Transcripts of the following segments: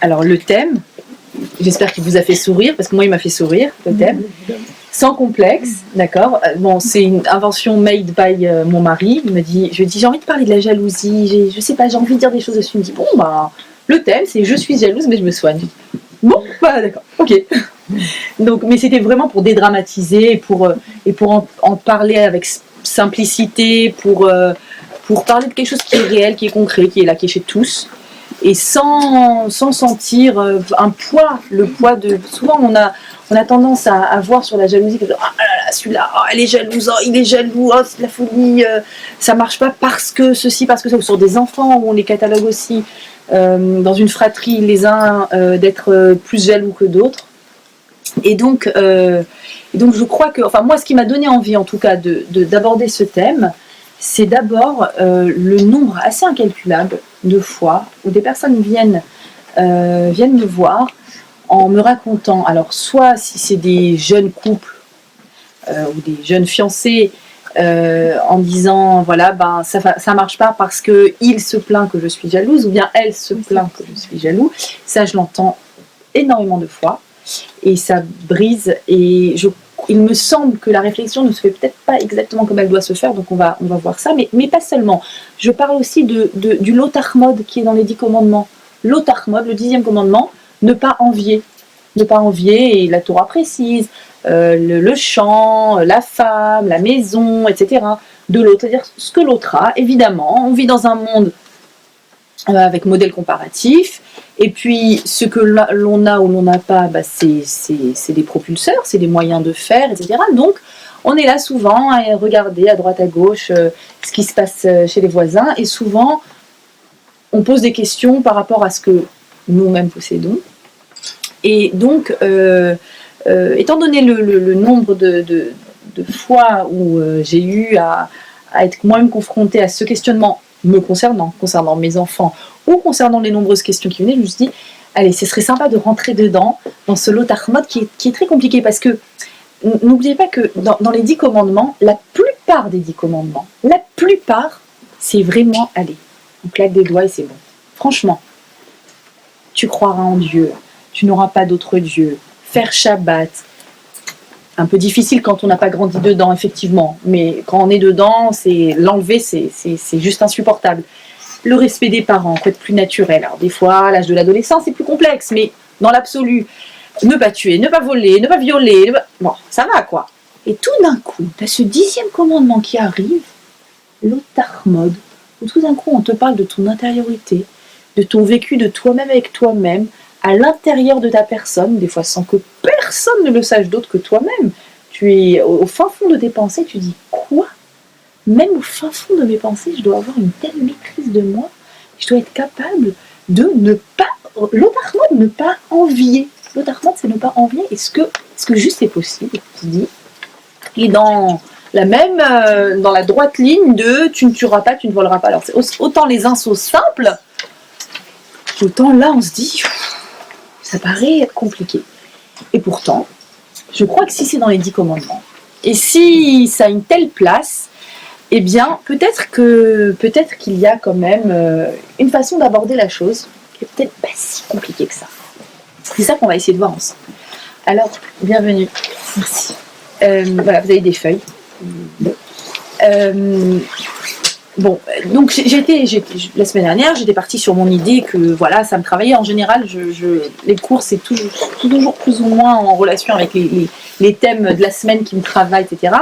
Alors le thème, j'espère qu'il vous a fait sourire, parce que moi il m'a fait sourire, le thème. Sans complexe, d'accord. Bon, c'est une invention made by mon mari. Je lui dis, j'ai envie de parler de la jalousie, je sais pas, j'ai envie de dire des choses dessus. Il me dit, bon, bah, le thème, c'est je suis jalouse, mais je me soigne. Bon, bah, d'accord, ok. Donc, mais c'était vraiment pour dédramatiser et pour en parler avec simplicité, pour parler de quelque chose qui est réel, qui est concret, qui est là, qui est chez tous. Et sans sentir un poids, le poids de... Souvent, on a tendance à voir sur la jalousie, que, ah là là, celui-là, oh, elle est jalouse, oh, il est jaloux, oh, c'est de la folie, ça marche pas parce que ceci, parce que ça. Ou sur des enfants, où on les catalogue aussi, dans une fratrie, les uns d'être plus jaloux que d'autres. Et donc, je crois que... Enfin, moi, ce qui m'a donné envie, en tout cas, d'aborder ce thème, c'est d'abord le nombre assez incalculable de fois où des personnes viennent me voir en me racontant, alors soit si c'est des jeunes couples ou des jeunes fiancés, en disant voilà, ben ça marche pas parce que il se plaint que je suis jalouse, ou bien elle se plaint que je suis jaloux. Ça, je l'entends énormément de fois et ça brise. Et il me semble que la réflexion ne se fait peut-être pas exactement comme elle doit se faire, donc on va voir ça, mais pas seulement. Je parle aussi du lot Ahmad qui est dans les 10 commandements. Lot Ahmad, le 10e commandement, ne pas envier. Ne pas envier, et la Torah précise, le champ, la femme, la maison, etc. de l'autre, c'est-à-dire ce que l'autre a. Évidemment, on vit dans un monde avec modèle comparatif, et puis ce que l'on a ou l'on n'a pas, bah, c'est des propulseurs, c'est des moyens de faire, etc. Donc on est là souvent à regarder à droite à gauche ce qui se passe chez les voisins, et souvent on pose des questions par rapport à ce que nous-mêmes possédons. Et donc étant donné le nombre de fois où j'ai eu à être moi-même confrontée à ce questionnement me concernant mes enfants, ou concernant les nombreuses questions qui venaient, je me suis dit, allez, ce serait sympa de rentrer dedans, dans ce lot Ahmad qui est très compliqué, parce que n'oubliez pas que dans les 10 commandements, la plupart des 10 commandements, la plupart, c'est vraiment, allez, on claque des doigts et c'est bon. Franchement, tu croiras en Dieu, tu n'auras pas d'autre Dieu, faire Shabbat, un peu difficile quand on n'a pas grandi dedans, effectivement, mais quand on est dedans, l'enlever, c'est juste insupportable. Le respect des parents, faut être plus naturel. Alors des fois, à l'âge de l'adolescence, c'est plus complexe, mais dans l'absolu, ne pas tuer, ne pas voler, ne pas violer, bon, ça va quoi. Et tout d'un coup, tu as ce 10e commandement qui arrive, l'autre Ahmad, où tout d'un coup on te parle de ton intériorité, de ton vécu de toi-même avec toi-même, à l'intérieur de ta personne, des fois sans que personne ne le sache d'autre que toi-même. Tu es au fin fond de tes pensées, tu dis quoi ? Même au fin fond de mes pensées, je dois avoir une telle maîtrise de moi, je dois être capable de ne pas... L'autre Ahmad, ne pas envier. L'autre Ahmad, c'est ne pas envier. Est-ce que juste c'est possible, tu dis ? Et dans la droite ligne de tu ne tueras pas, tu ne voleras pas. Alors autant les uns sont simples, autant là on se dit... Ça paraît compliqué. Et pourtant, je crois que si c'est dans les 10 commandements, et si ça a une telle place, eh bien, peut-être qu'il y a quand même une façon d'aborder la chose qui est peut-être pas si compliquée que ça. C'est ça qu'on va essayer de voir ensemble. Alors, bienvenue. Merci. Voilà, vous avez des feuilles. Bon, donc la semaine dernière, j'étais partie sur mon idée que voilà, ça me travaillait. En général, les cours, c'est toujours plus ou moins en relation avec les thèmes de la semaine qui me travaillent, etc.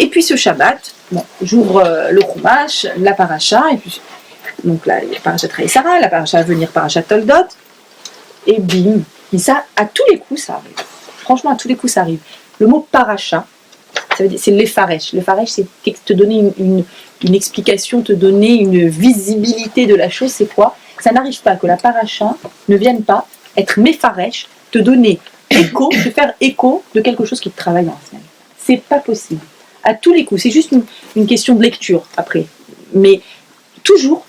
Et puis ce Shabbat, bon, j'ouvre le Chumash, la paracha, et puis donc là, il y a Parashat Sarah, la paracha à venir, Parashat Toldot, et bim, et ça, à tous les coups, ça arrive. Franchement, à tous les coups, ça arrive. Le mot paracha, ça veut dire, c'est l'Efaresh. L'Efaresh, c'est te donner une explication, te donner une visibilité de la chose. C'est quoi ? Ça n'arrive pas que la paracha ne vienne pas être Mefaresh, te donner écho, te faire écho de quelque chose qui te travaille en semaine. C'est pas possible. À tous les coups, c'est juste une question de lecture après. Mais toujours,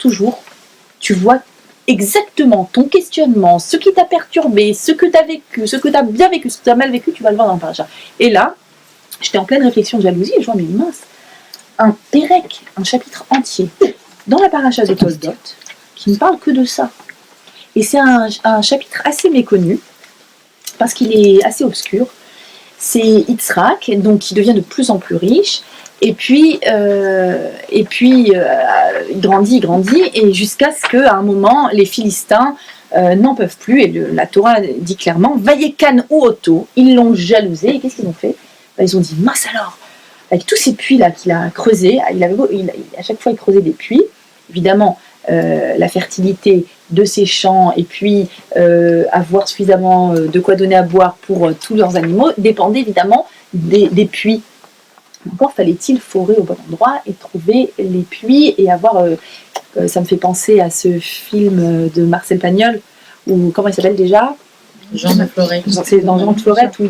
tu vois exactement ton questionnement, ce qui t'a perturbé, ce que tu as vécu, ce que tu as bien vécu, ce que tu as mal vécu, tu vas le voir dans le paracha. Et là, j'étais en pleine réflexion de jalousie et je vois, mais mince, un Pérec, un chapitre entier, dans la paracha de Toldot, qui ne parle que de ça. Et c'est un chapitre assez méconnu, parce qu'il est assez obscur. C'est Yitzhak, donc qui devient de plus en plus riche, et puis il grandit, et jusqu'à ce qu'à un moment, les Philistins n'en peuvent plus, et la Torah dit clairement, Vayekan ou Otto, ils l'ont jalousé, et qu'est-ce qu'ils ont fait? Ils ont dit, mince alors, avec tous ces puits-là qu'il a creusés, à chaque fois il creusait des puits, évidemment, la fertilité de ces champs et puis avoir suffisamment de quoi donner à boire pour tous leurs animaux dépendait évidemment des puits. Encore fallait-il forer au bon endroit et trouver les puits et avoir... ça me fait penser à ce film de Marcel Pagnol, où, comment il s'appelle déjà? Jean de Florette. C'est dans Jean de Florette où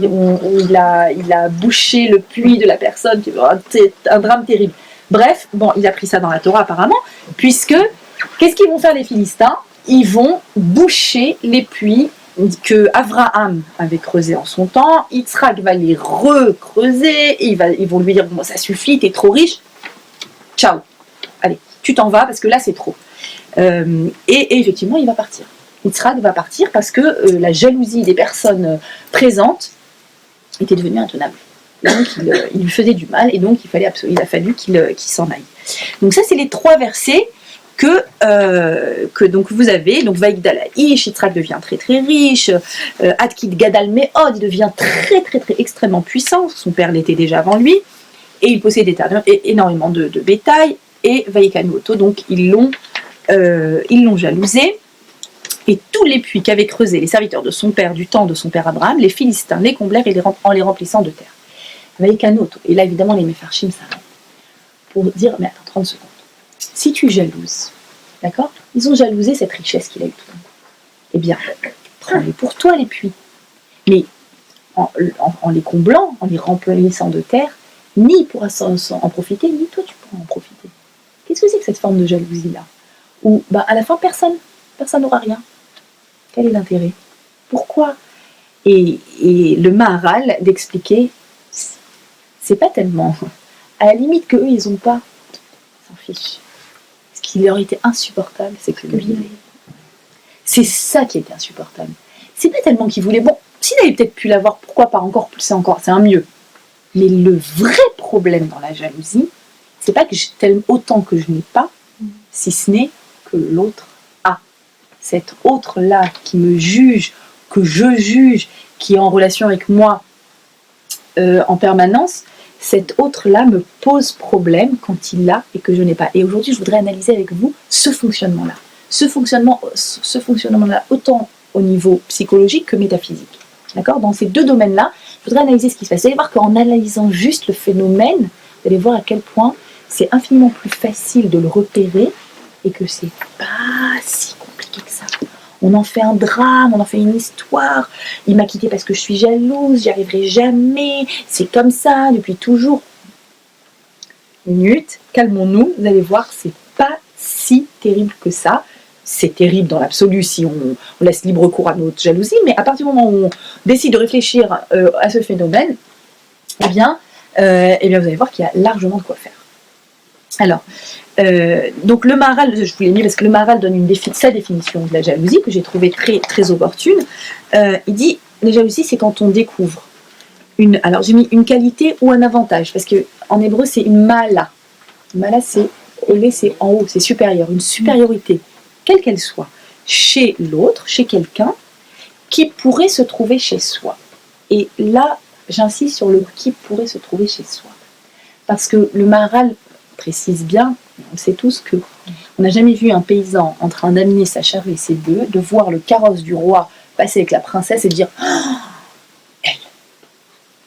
il a bouché le puits de la personne. Un drame terrible. Bref, bon, il a pris ça dans la Torah apparemment, puisque qu'est-ce qu'ils vont faire les Philistins? Ils vont boucher les puits que Abraham avait creusés en son temps. Yitzhak va les recreuser. Et ils vont lui dire, bon, ça suffit, t'es trop riche. Ciao. Allez, tu t'en vas parce que là, c'est trop. Et effectivement, il va partir. Yitzhak va partir parce que la jalousie des personnes présentes était devenue intenable. Donc, il lui faisait du mal et donc il a fallu qu'il s'en aille. Donc ça, c'est les 3 versets que donc vous avez. Donc Vaïgdalaïch, Yitzhak devient très très riche, Adkid Gadal Meod, il devient très très très extrêmement puissant, son père l'était déjà avant lui, et il possède énormément de bétail, et Vaïkanu Otto, donc ils l'ont jalousé, et tous les puits qu'avaient creusés les serviteurs de son père, du temps de son père Abraham, les Philistins les comblèrent en les remplissant de terre. Vaïkanu Otto, et là évidemment les Mefarshim s'arrêtent, pour dire, mais attends 30 secondes. Si tu jalouses, d'accord? Ils ont jalousé cette richesse qu'il a eue tout d'un coup. Eh bien, prends-les pour toi, les puits. Mais en les comblant, en les remplissant de terre, ni il pourra en profiter, ni toi tu pourras en profiter. Qu'est-ce que c'est que cette forme de jalousie-là? Où, à la fin, personne n'aura rien. Quel est l'intérêt? Pourquoi? Et le Maharal d'expliquer, c'est pas tellement... À la limite qu'eux, ils n'ont pas, s'en fiche. Ce qui leur était insupportable, c'est que lui, c'est ça qui était insupportable. C'est pas tellement qu'il voulait... Bon, s'il avait peut-être pu l'avoir, pourquoi pas encore pousser encore, c'est un mieux. Mais le vrai problème dans la jalousie, c'est pas que t'aime autant que je n'ai pas, si ce n'est que l'autre a. Cet autre-là qui me juge, que je juge, qui est en relation avec moi en permanence, cet autre-là me pose problème quand il l'a et que je n'ai pas. Et aujourd'hui, je voudrais analyser avec vous ce fonctionnement-là. Ce fonctionnement-là, autant au niveau psychologique que métaphysique. D'accord? Dans ces 2 domaines-là, je voudrais analyser ce qui se passe. Vous allez voir qu'en analysant juste le phénomène, vous allez voir à quel point c'est infiniment plus facile de le repérer et que c'est pas si compliqué que ça. On en fait un drame, on en fait une histoire. Il m'a quitté parce que je suis jalouse, j'y arriverai jamais, c'est comme ça, depuis toujours. Minute, calmons-nous, vous allez voir, c'est pas si terrible que ça. C'est terrible dans l'absolu si on laisse libre cours à notre jalousie, mais à partir du moment où on décide de réfléchir à ce phénomène, eh bien, vous allez voir qu'il y a largement de quoi faire. Alors, donc le Maharal, je vous l'ai mis parce que le Maharal donne sa définition de la jalousie que j'ai trouvée très, très opportune. Il dit, la jalousie c'est quand on découvre alors j'ai mis une qualité ou un avantage, parce qu'en hébreu c'est une mala. Mala c'est en haut, c'est supérieur, une supériorité, quelle qu'elle soit, chez l'autre, chez quelqu'un, qui pourrait se trouver chez soi. Et là, j'insiste sur le qui pourrait se trouver chez soi. Parce que le Maharal précise bien, on sait tous que on n'a jamais vu un paysan en train d'amener sa charrue et ses bœufs, de voir le carrosse du roi passer avec la princesse et de dire oh, elle,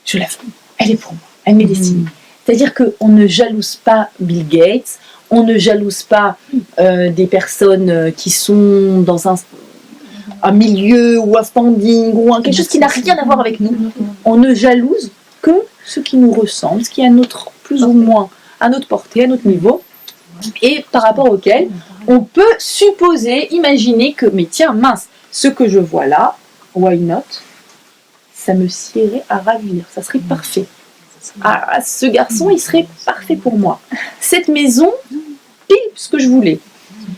je la veux, elle est pour moi, elle m'est destinée. C'est-à-dire qu'on ne jalouse pas Bill Gates, on ne jalouse pas des personnes qui sont dans un milieu ou un standing ou quelque chose qui n'a rien à voir avec nous. On ne jalouse que ce qui nous ressemble, ce qui est à notre, plus ou moins à notre portée, à notre niveau, et par rapport auquel on peut supposer, imaginer que, mais tiens, mince, ce que je vois là, why not, ça me sierait à ravir, ça serait parfait. Ah, ce garçon, il serait parfait pour moi. Cette maison, pile ce que je voulais.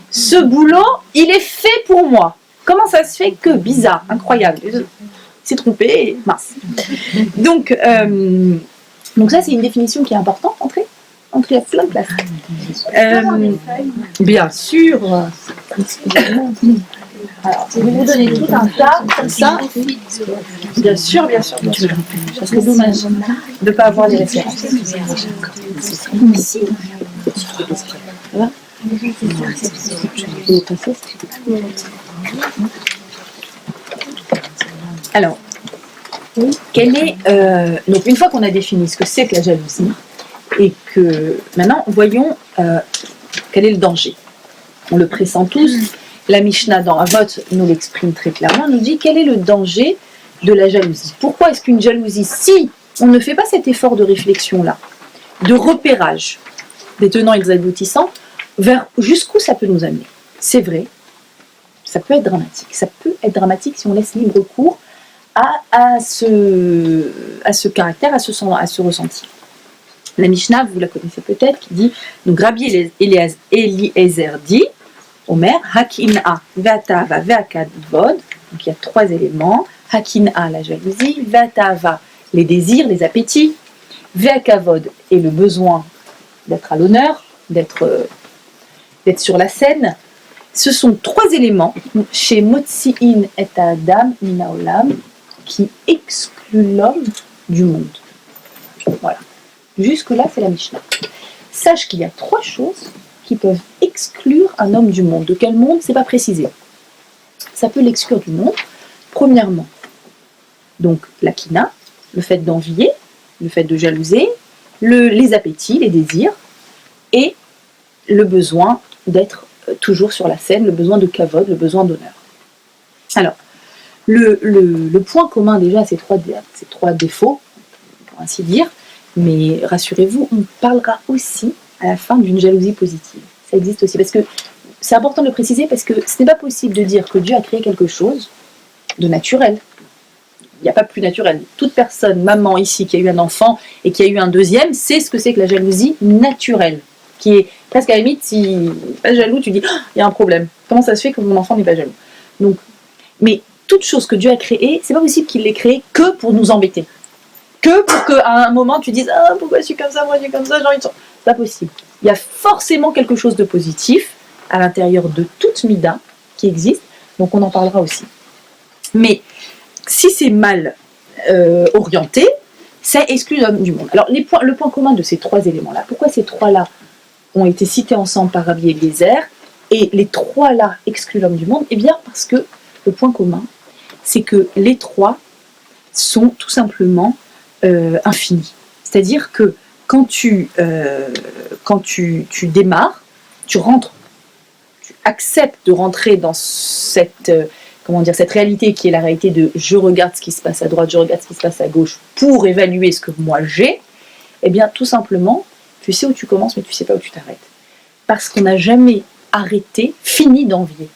Ce boulot, il est fait pour moi. Comment ça se fait que, bizarre, incroyable, s'est trompé, mince. Donc ça, c'est une définition qui est importante, entrer à plein de places. Bien sûr. Alors, je vais vous donner tout un tas, comme ça. Bien sûr, bien sûr. Ça serait dommage de ne pas avoir les références. Ici. Voilà. Alors, quelle est, donc une fois qu'on a défini ce que c'est que la jalousie, et que maintenant, voyons quel est le danger. On le pressent tous. La Mishnah dans Avot nous l'exprime très clairement, nous dit quel est le danger de la jalousie. Pourquoi est-ce qu'une jalousie, si on ne fait pas cet effort de réflexion-là, de repérage des tenants et des aboutissants, vers jusqu'où ça peut nous amener? C'est vrai, ça peut être dramatique. Ça peut être dramatique si on laisse libre cours à ce caractère, à ce ressenti. La Mishnah, vous la connaissez peut-être, qui dit, donc Rabbi Eliezer dit, Omer, Hakin'a, Vatava, Ve'akavod, donc il y a 3 éléments, Hakin'a, la jalousie, Vatava, les désirs, les appétits, Ve'akavod, et le besoin d'être à l'honneur, d'être sur la scène. Ce sont 3 éléments, chez Motzi'in et Adam Minaolam, qui excluent l'homme du monde. Voilà. Jusque-là, c'est la Mishnah. Sache qu'il y a 3 choses qui peuvent exclure un homme du monde. De quel monde, c'est pas précisé. Ça peut l'exclure du monde. Premièrement, donc la kina, le fait d'envier, le fait de jalouser, les appétits, les désirs, et le besoin d'être toujours sur la scène, le besoin de kavod, le besoin d'honneur. Alors, le point commun déjà à ces trois défauts, pour ainsi dire, mais rassurez-vous, on parlera aussi à la fin d'une jalousie positive. Ça existe aussi, parce que c'est important de le préciser, parce que ce n'est pas possible de dire que Dieu a créé quelque chose de naturel. Il n'y a pas plus naturel. Toute personne, maman ici, qui a eu un enfant et qui a eu un deuxième, sait ce que c'est que la jalousie naturelle, qui est presque à la limite, si tu n'es pas jaloux, tu dis oh, il y a un problème. Comment ça se fait que mon enfant n'est pas jaloux? Donc, mais toute chose que Dieu a créée, c'est pas possible qu'il l'ait créée que pour nous embêter. Que pour qu'à un moment tu dises ah, pourquoi je suis comme ça, moi je suis comme ça, j'ai envie de... C'est pas possible. Il y a forcément quelque chose de positif à l'intérieur de toute Mida qui existe, donc on en parlera aussi. Mais si c'est mal orienté, ça exclut l'homme du monde. Alors le point commun de ces 3 éléments-là, pourquoi ces 3-là ont été cités ensemble par Rabbi Eliezer, et les 3-là excluent l'homme du monde? Eh bien parce que le point commun, c'est que les 3 sont tout simplement infinis. C'est-à-dire que quand tu démarres, tu rentres, tu acceptes de rentrer dans cette réalité qui est la réalité de je regarde ce qui se passe à droite, je regarde ce qui se passe à gauche pour évaluer ce que moi j'ai, eh bien tout simplement, tu sais où tu commences mais tu sais pas où tu t'arrêtes. Parce qu'on n'a jamais fini d'envier.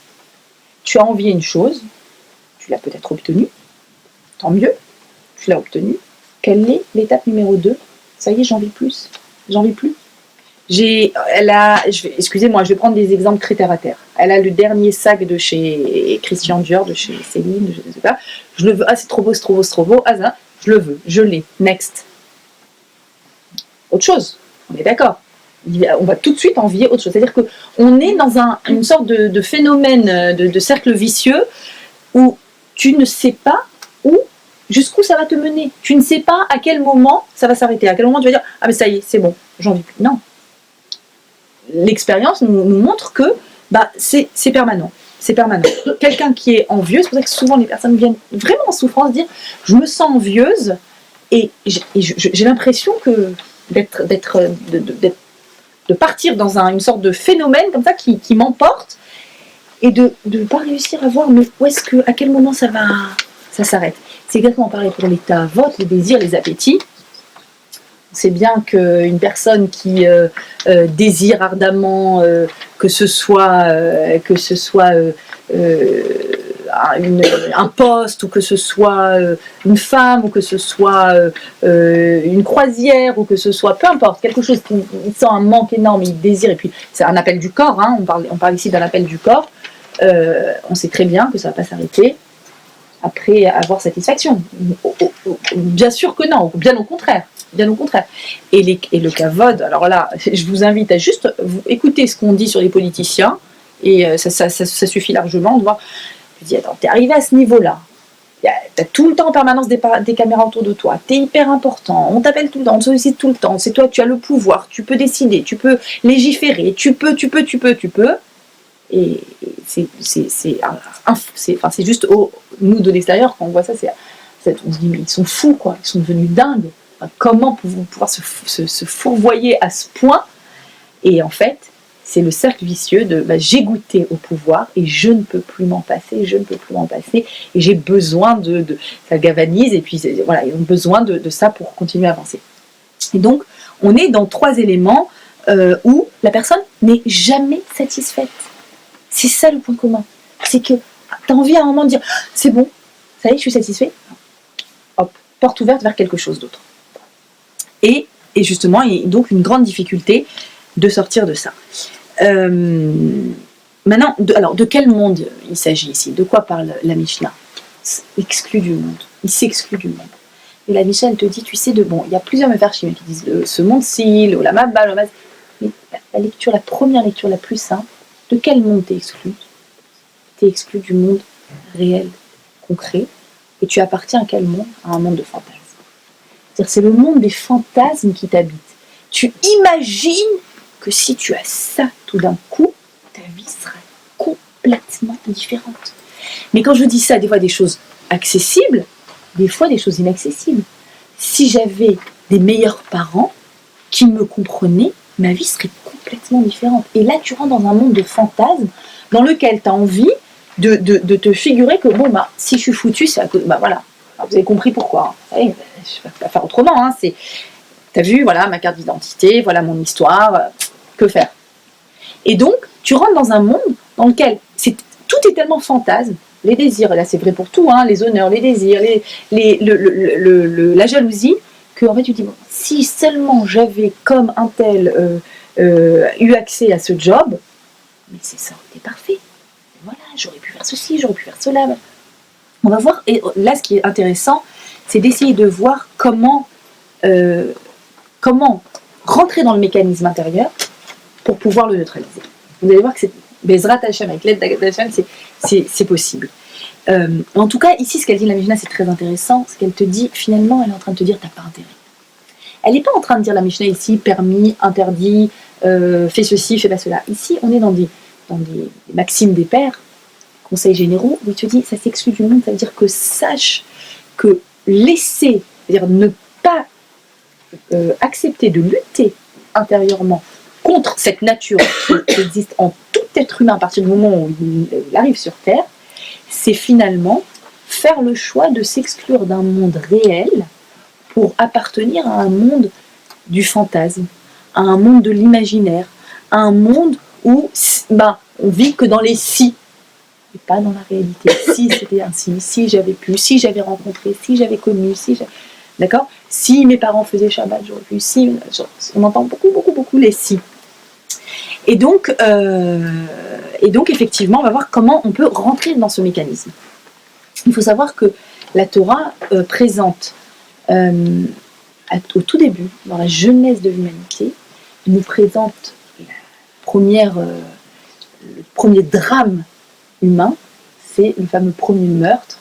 Tu as envié une chose, tu l'as peut-être obtenue, tant mieux, tu l'as obtenue. Quelle est l'étape numéro 2? Ça y est, j'en vis plus. Excusez-moi, je vais prendre des exemples très terre à terre. Elle a le dernier sac de chez Christian Dior, de chez Céline, je ne sais pas. Je le veux. Ah, c'est trop beau. Ah, ça, je le veux. Je l'ai. Next. Autre chose. On est d'accord. On va tout de suite envier autre chose. C'est-à-dire qu'on est dans une sorte de phénomène, de cercle vicieux où tu ne sais pas jusqu'où ça va te mener. Tu ne sais pas à quel moment ça va s'arrêter. À quel moment tu vas dire ah mais ça y est, c'est bon, j'en vis plus. Non. L'expérience nous montre que c'est permanent. C'est permanent. Quelqu'un qui est envieux, c'est pour ça que souvent les personnes viennent vraiment en souffrance dire je me sens envieuse et j'ai l'impression que de partir dans une sorte de phénomène comme ça qui m'emporte et de ne pas réussir à voir mais à quel moment ça s'arrête. C'est exactement pareil pour les tavot, les désirs, les appétits. C'est bien qu'une personne qui désire ardemment que ce soit un poste, ou que ce soit une femme, ou que ce soit une croisière, ou que ce soit peu importe, quelque chose qui sent un manque énorme, il désire, et puis c'est un appel du corps, hein, on parle ici d'un appel du corps, on sait très bien que ça ne va pas s'arrêter après avoir satisfaction. Bien sûr que non, bien au contraire. Bien au contraire. Et le kavod, alors là, je vous invite à juste écouter ce qu'on dit sur les politiciens, et ça suffit largement de voir. Je dis, attends, t'es arrivé à ce niveau-là, t'as tout le temps en permanence des caméras autour de toi, t'es hyper important, on t'appelle tout le temps, on te sollicite tout le temps, c'est toi, tu as le pouvoir, tu peux décider, tu peux légiférer, tu peux. Et c'est juste nous de l'extérieur, quand on voit ça, on se dit, mais ils sont fous, quoi, ils sont devenus dingues. Enfin, comment pouvoir se fourvoyer à ce point? Et en fait, c'est le cercle vicieux de j'ai goûté au pouvoir et je ne peux plus m'en passer, et j'ai besoin ça galvanise, et puis voilà, ils ont besoin de ça pour continuer à avancer. Et donc, on est dans 3 éléments où la personne n'est jamais satisfaite. C'est ça le point commun. C'est que tu as envie à un moment de dire c'est bon, ça y est, je suis satisfait. Hop, porte ouverte vers quelque chose d'autre. Et justement, il y a donc une grande difficulté de sortir de ça. Maintenant, de quel monde il s'agit ici? De quoi parle la Mishnah? Exclu du monde. Il s'exclut du monde. Et la Mishnah, elle te dit, tu sais, il y a plusieurs mefarshim qui disent ce monde-ci, le Lamabba, le Maz. Mais la première lecture la plus simple, de quel monde t'es exclu? T'es exclu du monde réel, concret. Et tu appartiens à quel monde? À un monde de fantasmes. C'est-à-dire, c'est le monde des fantasmes qui t'habite. Tu imagines que si tu as ça tout d'un coup, ta vie sera complètement différente. Mais quand je dis ça, des fois des choses accessibles, des fois des choses inaccessibles. Si j'avais des meilleurs parents qui me comprenaient, ma vie serait complètement différente. Et là, tu rentres dans un monde de fantasmes dans lequel tu as envie de te figurer que si je suis foutu, c'est à cause. Voilà. Alors, vous avez compris pourquoi. Hein. Je ne vais pas faire autrement. Hein. T'as vu, voilà ma carte d'identité, voilà mon histoire. Que faire? Et donc, tu rentres dans un monde dans lequel tout est tellement fantasme. Les désirs, et là c'est vrai pour tout, hein, les honneurs, les désirs, la jalousie, que en fait tu dis, si seulement j'avais comme un tel eu accès à ce job, mais c'est ça, c'est parfait. Voilà, j'aurais pu faire ceci, j'aurais pu faire cela. On va voir, et là ce qui est intéressant, c'est d'essayer de voir comment rentrer dans le mécanisme intérieur pour pouvoir le neutraliser. Vous allez voir que c'est Bezrat Hashem, avec l'aide d'Hashem, c'est possible. En tout cas, ici, ce qu'elle dit, la Mishnah, c'est très intéressant. Ce qu'elle te dit, finalement, elle est en train de te dire, t'as pas intérêt. Elle n'est pas en train de dire, la Mishnah, ici, permis, interdit, fais ceci, fais pas cela. Ici, on est dans des maximes des pères, conseils généraux, où il te dit, ça s'exclut du monde, ça veut dire que sache que laisser, c'est-à-dire ne pas accepter de lutter intérieurement contre cette nature qui existe en tout être humain à partir du moment où il arrive sur Terre, c'est finalement faire le choix de s'exclure d'un monde réel pour appartenir à un monde du fantasme, à un monde de l'imaginaire, à un monde où on vit que dans les si, et pas dans la réalité. Si c'était ainsi, si j'avais pu, si j'avais rencontré, si j'avais connu, d'accord? Si mes parents faisaient Shabbat, j'aurais pu, on entend beaucoup les si. Et donc, effectivement, on va voir comment on peut rentrer dans ce mécanisme. Il faut savoir que la Torah présente, au tout début, dans la jeunesse de l'humanité, nous présente le premier drame humain, c'est le fameux premier meurtre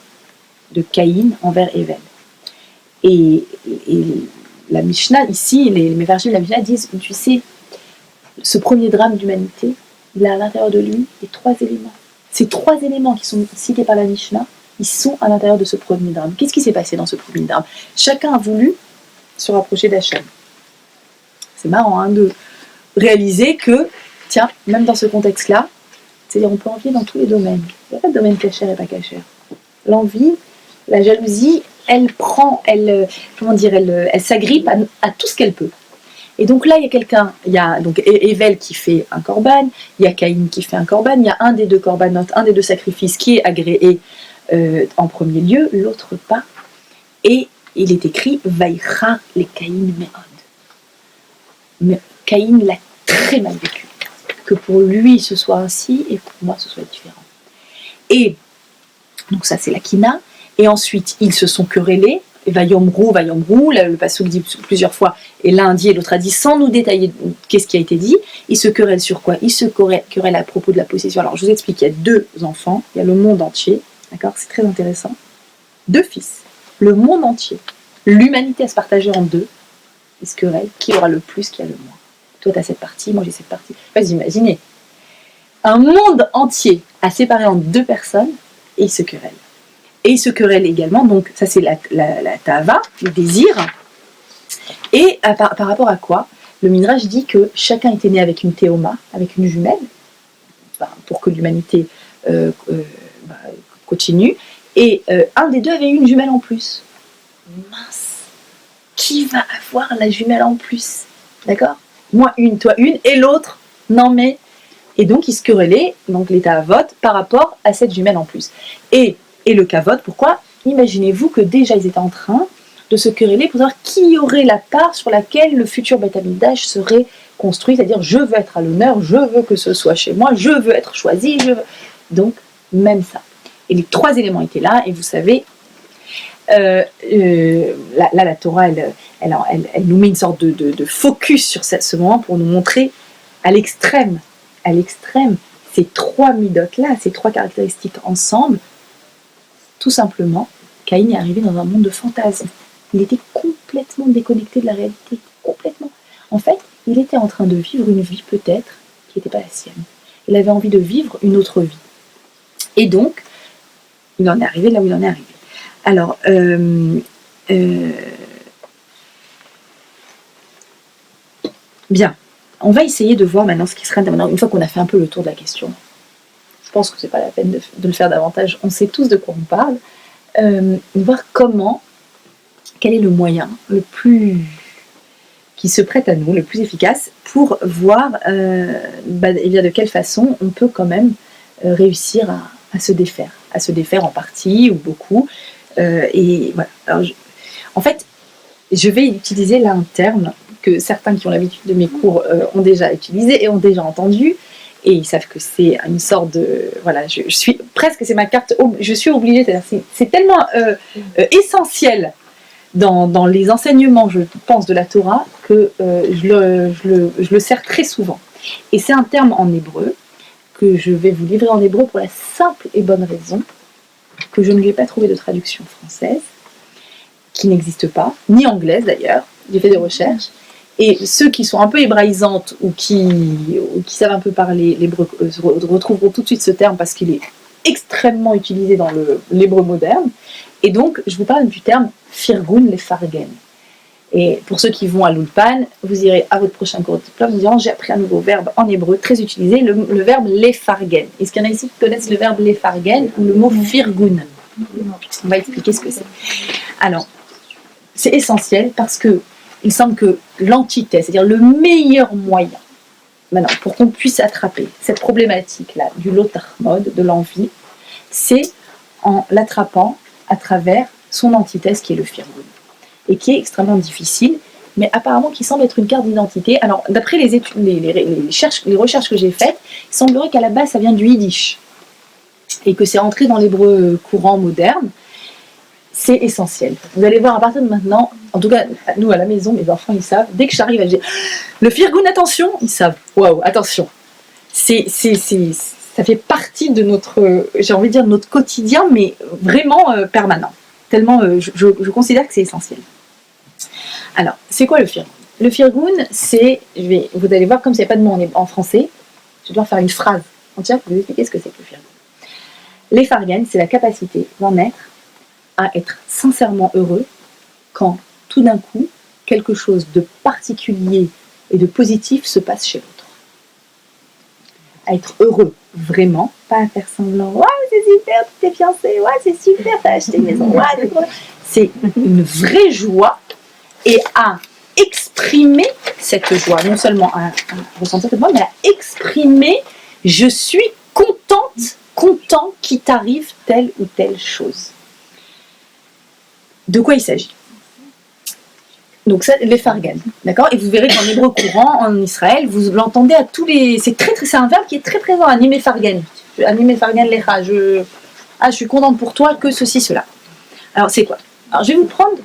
de Caïn envers Hével. Et la Mishnah, ici, les Mefarshim de la Mishnah disent, tu sais, ce premier drame d'humanité, il a à l'intérieur de lui les 3 éléments. Ces 3 éléments qui sont cités par la Mishnah, ils sont à l'intérieur de ce premier drame. Qu'est-ce qui s'est passé dans ce premier drame? Chacun a voulu se rapprocher d'Hachem. C'est marrant hein, de réaliser que, tiens, même dans ce contexte-là, c'est-à-dire on peut envier dans tous les domaines. Il n'y a pas de domaine cachère et pas cachère. L'envie, la jalousie, elle s'agrippe à tout ce qu'elle peut. Et donc là, il y a donc Hével qui fait un korban, il y a Caïn qui fait un korban, il y a un des 2 korbanot, un des 2 sacrifices qui est agréé en premier lieu, l'autre pas. Et il est écrit « Vaïcha les Caïn me'od ». Mais Caïn l'a très mal vécu. Que pour lui ce soit ainsi et pour moi ce soit différent. Et donc ça c'est la kina. Et ensuite ils se sont querellés. Vayomrou, le passouk dit plusieurs fois, et l'un dit et l'autre a dit, sans nous détailler qu'est-ce qui a été dit. Ils se querellent sur quoi? Ils se querellent à propos de la possession. Alors je vous explique, il y a 2 enfants, il y a le monde entier, d'accord, c'est très intéressant. 2 fils, le monde entier, l'humanité à se partager en 2, ils se querellent, qui aura le plus, qui a le moins. Toi tu as cette partie, moi j'ai cette partie. Vous imaginez, un monde entier à séparer en 2 personnes, et ils se querellent. Et ils se querellent également, donc ça c'est la tava, le désir. Et par rapport à quoi? Le Midrash dit que chacun était né avec une théoma, avec une jumelle, pour que l'humanité continue. Et un des 2 avait eu une jumelle en plus. Mince, qui va avoir la jumelle en plus? D'accord? Moi une, toi une, et l'autre, non mais... Et donc ils se querellaient, donc les Ta'avot, par rapport à cette jumelle en plus. Et le kavod, pourquoi? Imaginez-vous que déjà ils étaient en train de se quereller pour savoir qui aurait la part sur laquelle le futur Beth Amikdash serait construit, c'est-à-dire je veux être à l'honneur, je veux que ce soit chez moi, je veux être choisi, je veux... Donc, même ça. Et les 3 éléments étaient là, et vous savez, là la Torah, elle nous met une sorte de focus sur ce moment pour nous montrer à l'extrême, ces 3 midotes-là, ces 3 caractéristiques ensemble. Tout simplement, Caïn est arrivé dans un monde de fantasmes. Il était complètement déconnecté de la réalité, complètement. En fait, il était en train de vivre une vie peut-être qui n'était pas la sienne. Il avait envie de vivre une autre vie. Et donc, il en est arrivé là où il en est arrivé. Alors, bien, on va essayer de voir maintenant ce qui serait maintenant, une fois qu'on a fait un peu le tour de la question. Je pense que c'est pas la peine de le faire davantage. On sait tous de quoi on parle. Voir quel est le moyen le plus qui se prête à nous, le plus efficace pour voir de quelle façon on peut quand même réussir à se défaire en partie ou beaucoup. Et voilà. Alors, en fait, je vais utiliser là un terme que certains qui ont l'habitude de mes cours ont déjà utilisé et ont déjà entendu. Et ils savent que c'est une sorte de... Voilà, je suis presque, c'est ma carte, je suis obligée, c'est tellement essentiel dans les enseignements, je pense, de la Torah, que je le sers très souvent. Et c'est un terme en hébreu, que je vais vous livrer en hébreu pour la simple et bonne raison que je ne lui ai pas trouvé de traduction française, qui n'existe pas, ni anglaise d'ailleurs, j'ai fait des recherches. Et ceux qui sont un peu hébraïsantes ou qui savent un peu parler l'hébreu retrouveront tout de suite ce terme parce qu'il est extrêmement utilisé dans l'hébreu moderne. Et donc, je vous parle du terme firgun lefargen. Et pour ceux qui vont à l'Ulpan, vous irez à votre prochain cours de diplôme, vous direz j'ai appris un nouveau verbe en hébreu très utilisé, le verbe lefargen. Est-ce qu'il y en a ici qui connaissent le verbe lefargen ou le mot firgun? On va expliquer ce que c'est. Alors, c'est essentiel parce que il semble que l'antithèse, c'est-à-dire le meilleur moyen maintenant pour qu'on puisse attraper cette problématique-là du lotar mode, de l'envie, c'est en l'attrapant à travers son antithèse qui est le firgun, et qui est extrêmement difficile, mais apparemment qui semble être une carte d'identité. Alors, d'après les recherches que j'ai faites, il semblerait qu'à la base ça vient du yiddish, et que c'est entré dans l'hébreu courant moderne. C'est essentiel. Vous allez voir à partir de maintenant, en tout cas, nous à la maison, mes enfants ils savent, dès que j'arrive à dire le firgun, attention, ils savent, waouh, attention. Ça fait partie de notre, j'ai envie de dire, notre quotidien, mais vraiment permanent. Tellement, je considère que c'est essentiel. Alors, c'est quoi le firgun? Le firgun, c'est, vous allez voir, comme il n'y a pas de mot en français, je dois faire une phrase entière pour vous expliquer ce que c'est que le firgun. Les fargen, c'est la capacité d'en être à être sincèrement heureux quand tout d'un coup quelque chose de particulier et de positif se passe chez l'autre. À être heureux vraiment, pas à faire semblant, ouais c'est super, tu t'es fiancé, ouais c'est super, t'as acheté une maison, ouais c'est une vraie joie, et à exprimer cette joie, non seulement à ressentir cette joie, mais à exprimer je suis content qu'il t'arrive telle ou telle chose. De quoi il s'agit? Donc ça, les fargan, d'accord? Et vous verrez qu'en hébreu courant, en Israël, vous l'entendez à tous les... C'est un verbe qui est très présent, animer fargan. Animer fargan lecha, Ah, je suis contente pour toi que ceci, cela. Alors, c'est quoi? Alors, je vais vous prendre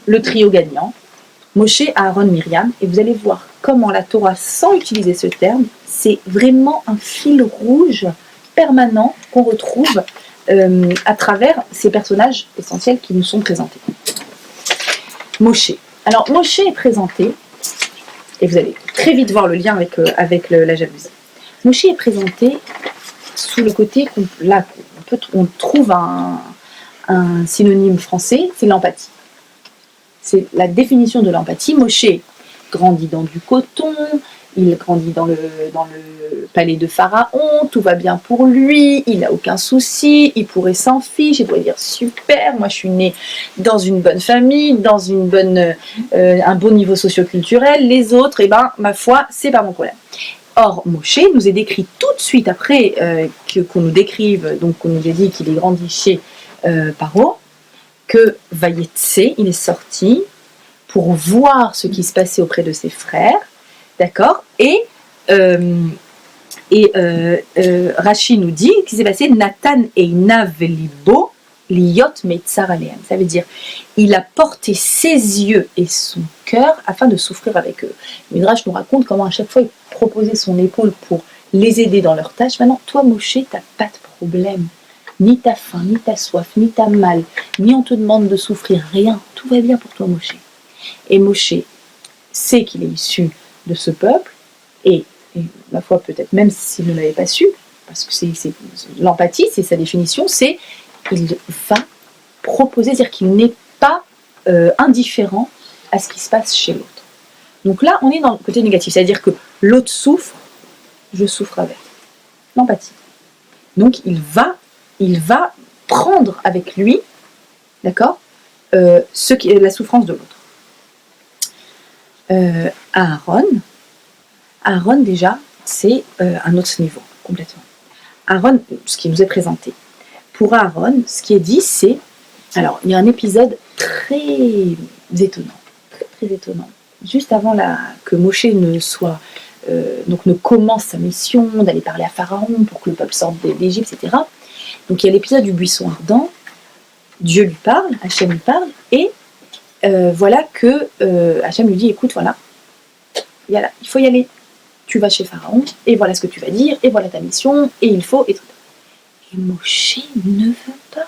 le trio gagnant, Moshe, Aaron, Myriam, et vous allez voir comment la Torah, sans utiliser ce terme, c'est vraiment un fil rouge permanent qu'on retrouve à travers ces personnages essentiels qui nous sont présentés. Moshe. Alors, Moshe est présenté, et vous allez très vite voir le lien avec la jalousie. Moshe est présenté sous le côté, on trouve un synonyme français, c'est l'empathie. C'est la définition de l'empathie. Moshe grandit dans du coton, il grandit dans le palais de Pharaon, tout va bien pour lui, il n'a aucun souci, il pourrait s'en fiche, il pourrait dire super, moi je suis né dans une bonne famille, dans un bon niveau socio-culturel, les autres, ma foi, c'est pas mon problème. Or, Moshe nous est décrit tout de suite après qu'on nous décrive, donc qu'on nous ait dit qu'il est grandi chez Paro, que Vayetse, il est sorti pour voir ce qui se passait auprès de ses frères, d'accord, et Rashi nous dit qu'il s'est passé Nathan Einav Velibo Liot Meitzar Alehem. Ça veut dire, il a porté ses yeux et son cœur afin de souffrir avec eux. Midrash nous raconte comment à chaque fois il proposait son épaule pour les aider dans leurs tâches. Maintenant, toi Moshe, t'as pas de problème. Ni ta faim, ni ta soif, ni ta mal, ni on te demande de souffrir, rien. Tout va bien pour toi Moshe. Et Moshe sait qu'il est issu de ce peuple, et ma foi peut-être même s'il ne l'avait pas su, parce que c'est l'empathie, c'est sa définition, c'est qu'il va proposer, c'est-à-dire qu'il n'est pas indifférent à ce qui se passe chez l'autre. Donc là, on est dans le côté négatif, c'est-à-dire que l'autre souffre, je souffre avec. L'empathie. Donc il va prendre avec lui, d'accord, la souffrance de l'autre. Aaron déjà, c'est un autre niveau, complètement. Aaron, ce qui nous est présenté. Pour Aaron, ce qui est dit, c'est... Alors, il y a un épisode très étonnant, très étonnant. Juste avant que Moshe ne commence sa mission d'aller parler à Pharaon pour que le peuple sorte d'Égypte, etc. Donc il y a l'épisode du buisson ardent, Dieu lui parle, Hachem lui parle, et voilà que Hachem lui dit, écoute, voilà, il faut y aller. Tu vas chez Pharaon, et voilà ce que tu vas dire, et voilà ta mission, et il faut, et tout. Et Moshe ne veut pas.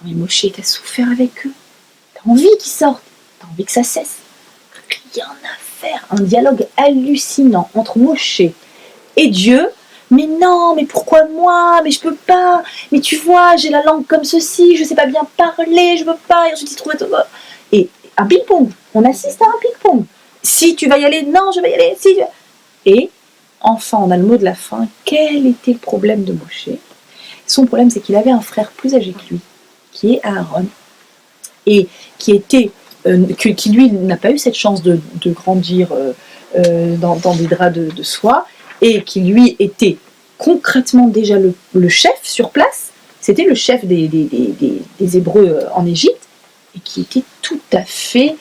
Mais Moshe, t'as souffert avec eux. T'as envie qu'ils sortent, t'as envie que ça cesse. Rien à faire. Un dialogue hallucinant entre Moshe et Dieu. Mais non, mais pourquoi moi? Mais je peux pas. Mais tu vois, j'ai la langue comme ceci, je sais pas bien parler, je peux pas. Et ensuite, il se trouve... Et un ping-pong. On assiste à un ping-pong. Si tu vas y aller, non, je vais y aller. Si. Et enfin, on a le mot de la fin. Quel était le problème de Moshe? Son problème, c'est qu'il avait un frère plus âgé que lui, qui est Aaron, et qui lui n'a pas eu cette chance de grandir dans des draps de soie, et qui lui était concrètement déjà le chef sur place. C'était le chef des Hébreux en Égypte, et qui était tout à fait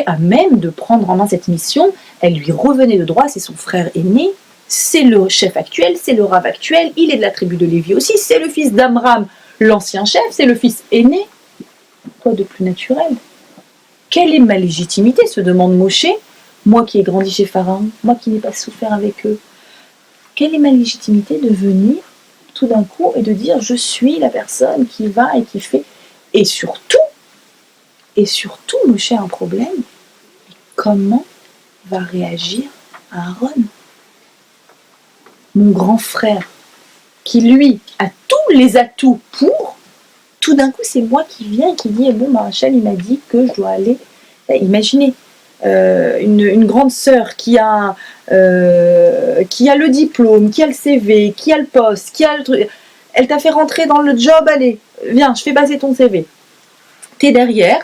à même de prendre en main cette mission. Elle lui revenait de droit, c'est son frère aîné, c'est le chef actuel, c'est le rave actuel, il est de la tribu de Lévi aussi, c'est le fils d'Amram, l'ancien chef, c'est le fils aîné. Quoi de plus naturel? Quelle est ma légitimité, se demande Moshe, moi qui ai grandi chez Pharaon, moi qui n'ai pas souffert avec eux. Quelle est ma légitimité de venir tout d'un coup et de dire je suis la personne qui va et qui fait. Et surtout, Moshe a un problème. Comment va réagir Aaron, mon grand frère, qui lui a tous les atouts pour, tout d'un coup c'est moi qui viens et qui dis bon Rachel il m'a dit que je dois aller. Imaginez une grande sœur qui a le diplôme, qui a le CV, qui a le poste, qui a le truc, elle t'a fait rentrer dans le job, allez, viens, je fais passer ton CV. T'es derrière,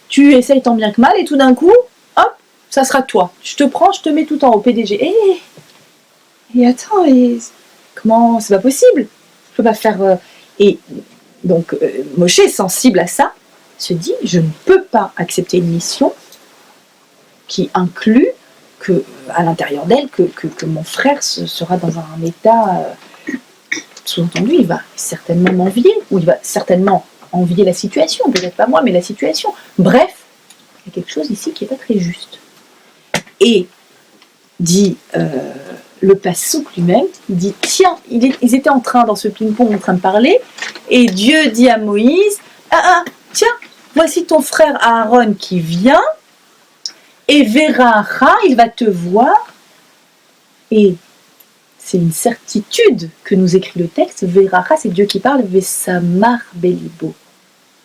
tu essayes tant bien que mal et tout d'un coup, hop, ça sera toi. Je te prends, je te mets tout en haut, PDG. Et attends, comment, c'est pas possible. Je peux pas faire... Et donc, Moshe est sensible à ça, se dit, je ne peux pas accepter une mission qui inclut à l'intérieur d'elle que mon frère sera dans un état sous-entendu, il va certainement m'envier, ou il va certainement envier la situation, peut-être pas moi, mais la situation. Bref, il y a quelque chose ici qui n'est pas très juste. Et dit le passouk lui-même, il dit tiens, ils étaient dans ce ping-pong en train de parler, et Dieu dit à Moïse, tiens, voici ton frère Aaron qui vient, et verra, il va te voir, et c'est une certitude que nous écrit le texte, verra, c'est Dieu qui parle, Vesamar Belibo.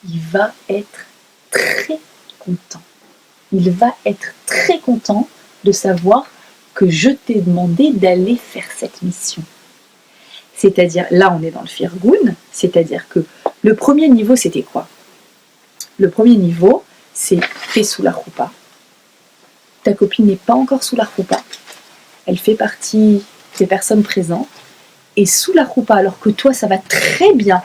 Il va être très content. Il va être très content de savoir que je t'ai demandé d'aller faire cette mission. C'est-à-dire, là on est dans le firgoun, c'est-à-dire que le premier niveau c'était quoi? Le premier niveau, c'est t'es sous la roupa. Ta copine n'est pas encore sous la roupa. Elle fait partie des personnes présentes. Et sous la roupa, alors que toi ça va très bien,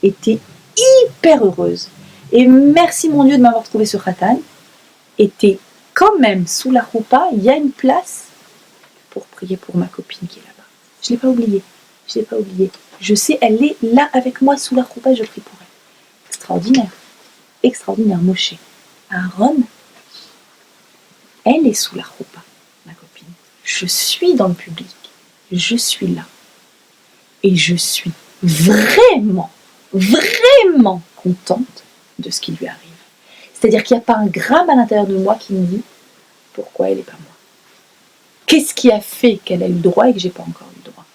et t'es hyper heureuse. Et merci mon Dieu de m'avoir trouvé ce khatan. Et t'es quand même sous la roupa, il y a une place pour prier pour ma copine qui est là-bas. Je ne l'ai pas oubliée. Je l'ai pas oubliée. Je sais, elle est là avec moi sous la roupa, je prie pour elle. Extraordinaire. Extraordinaire, Moshe. Aaron, elle est sous la roupa, ma copine. Je suis dans le public. Je suis là. Et je suis vraiment, vraiment contente de ce qui lui arrive. C'est-à-dire qu'il n'y a pas un gramme à l'intérieur de moi qui me dit pourquoi elle n'est pas moi. Qu'est-ce qui a fait qu'elle a eu le droit et que j'ai pas encore eu le droit?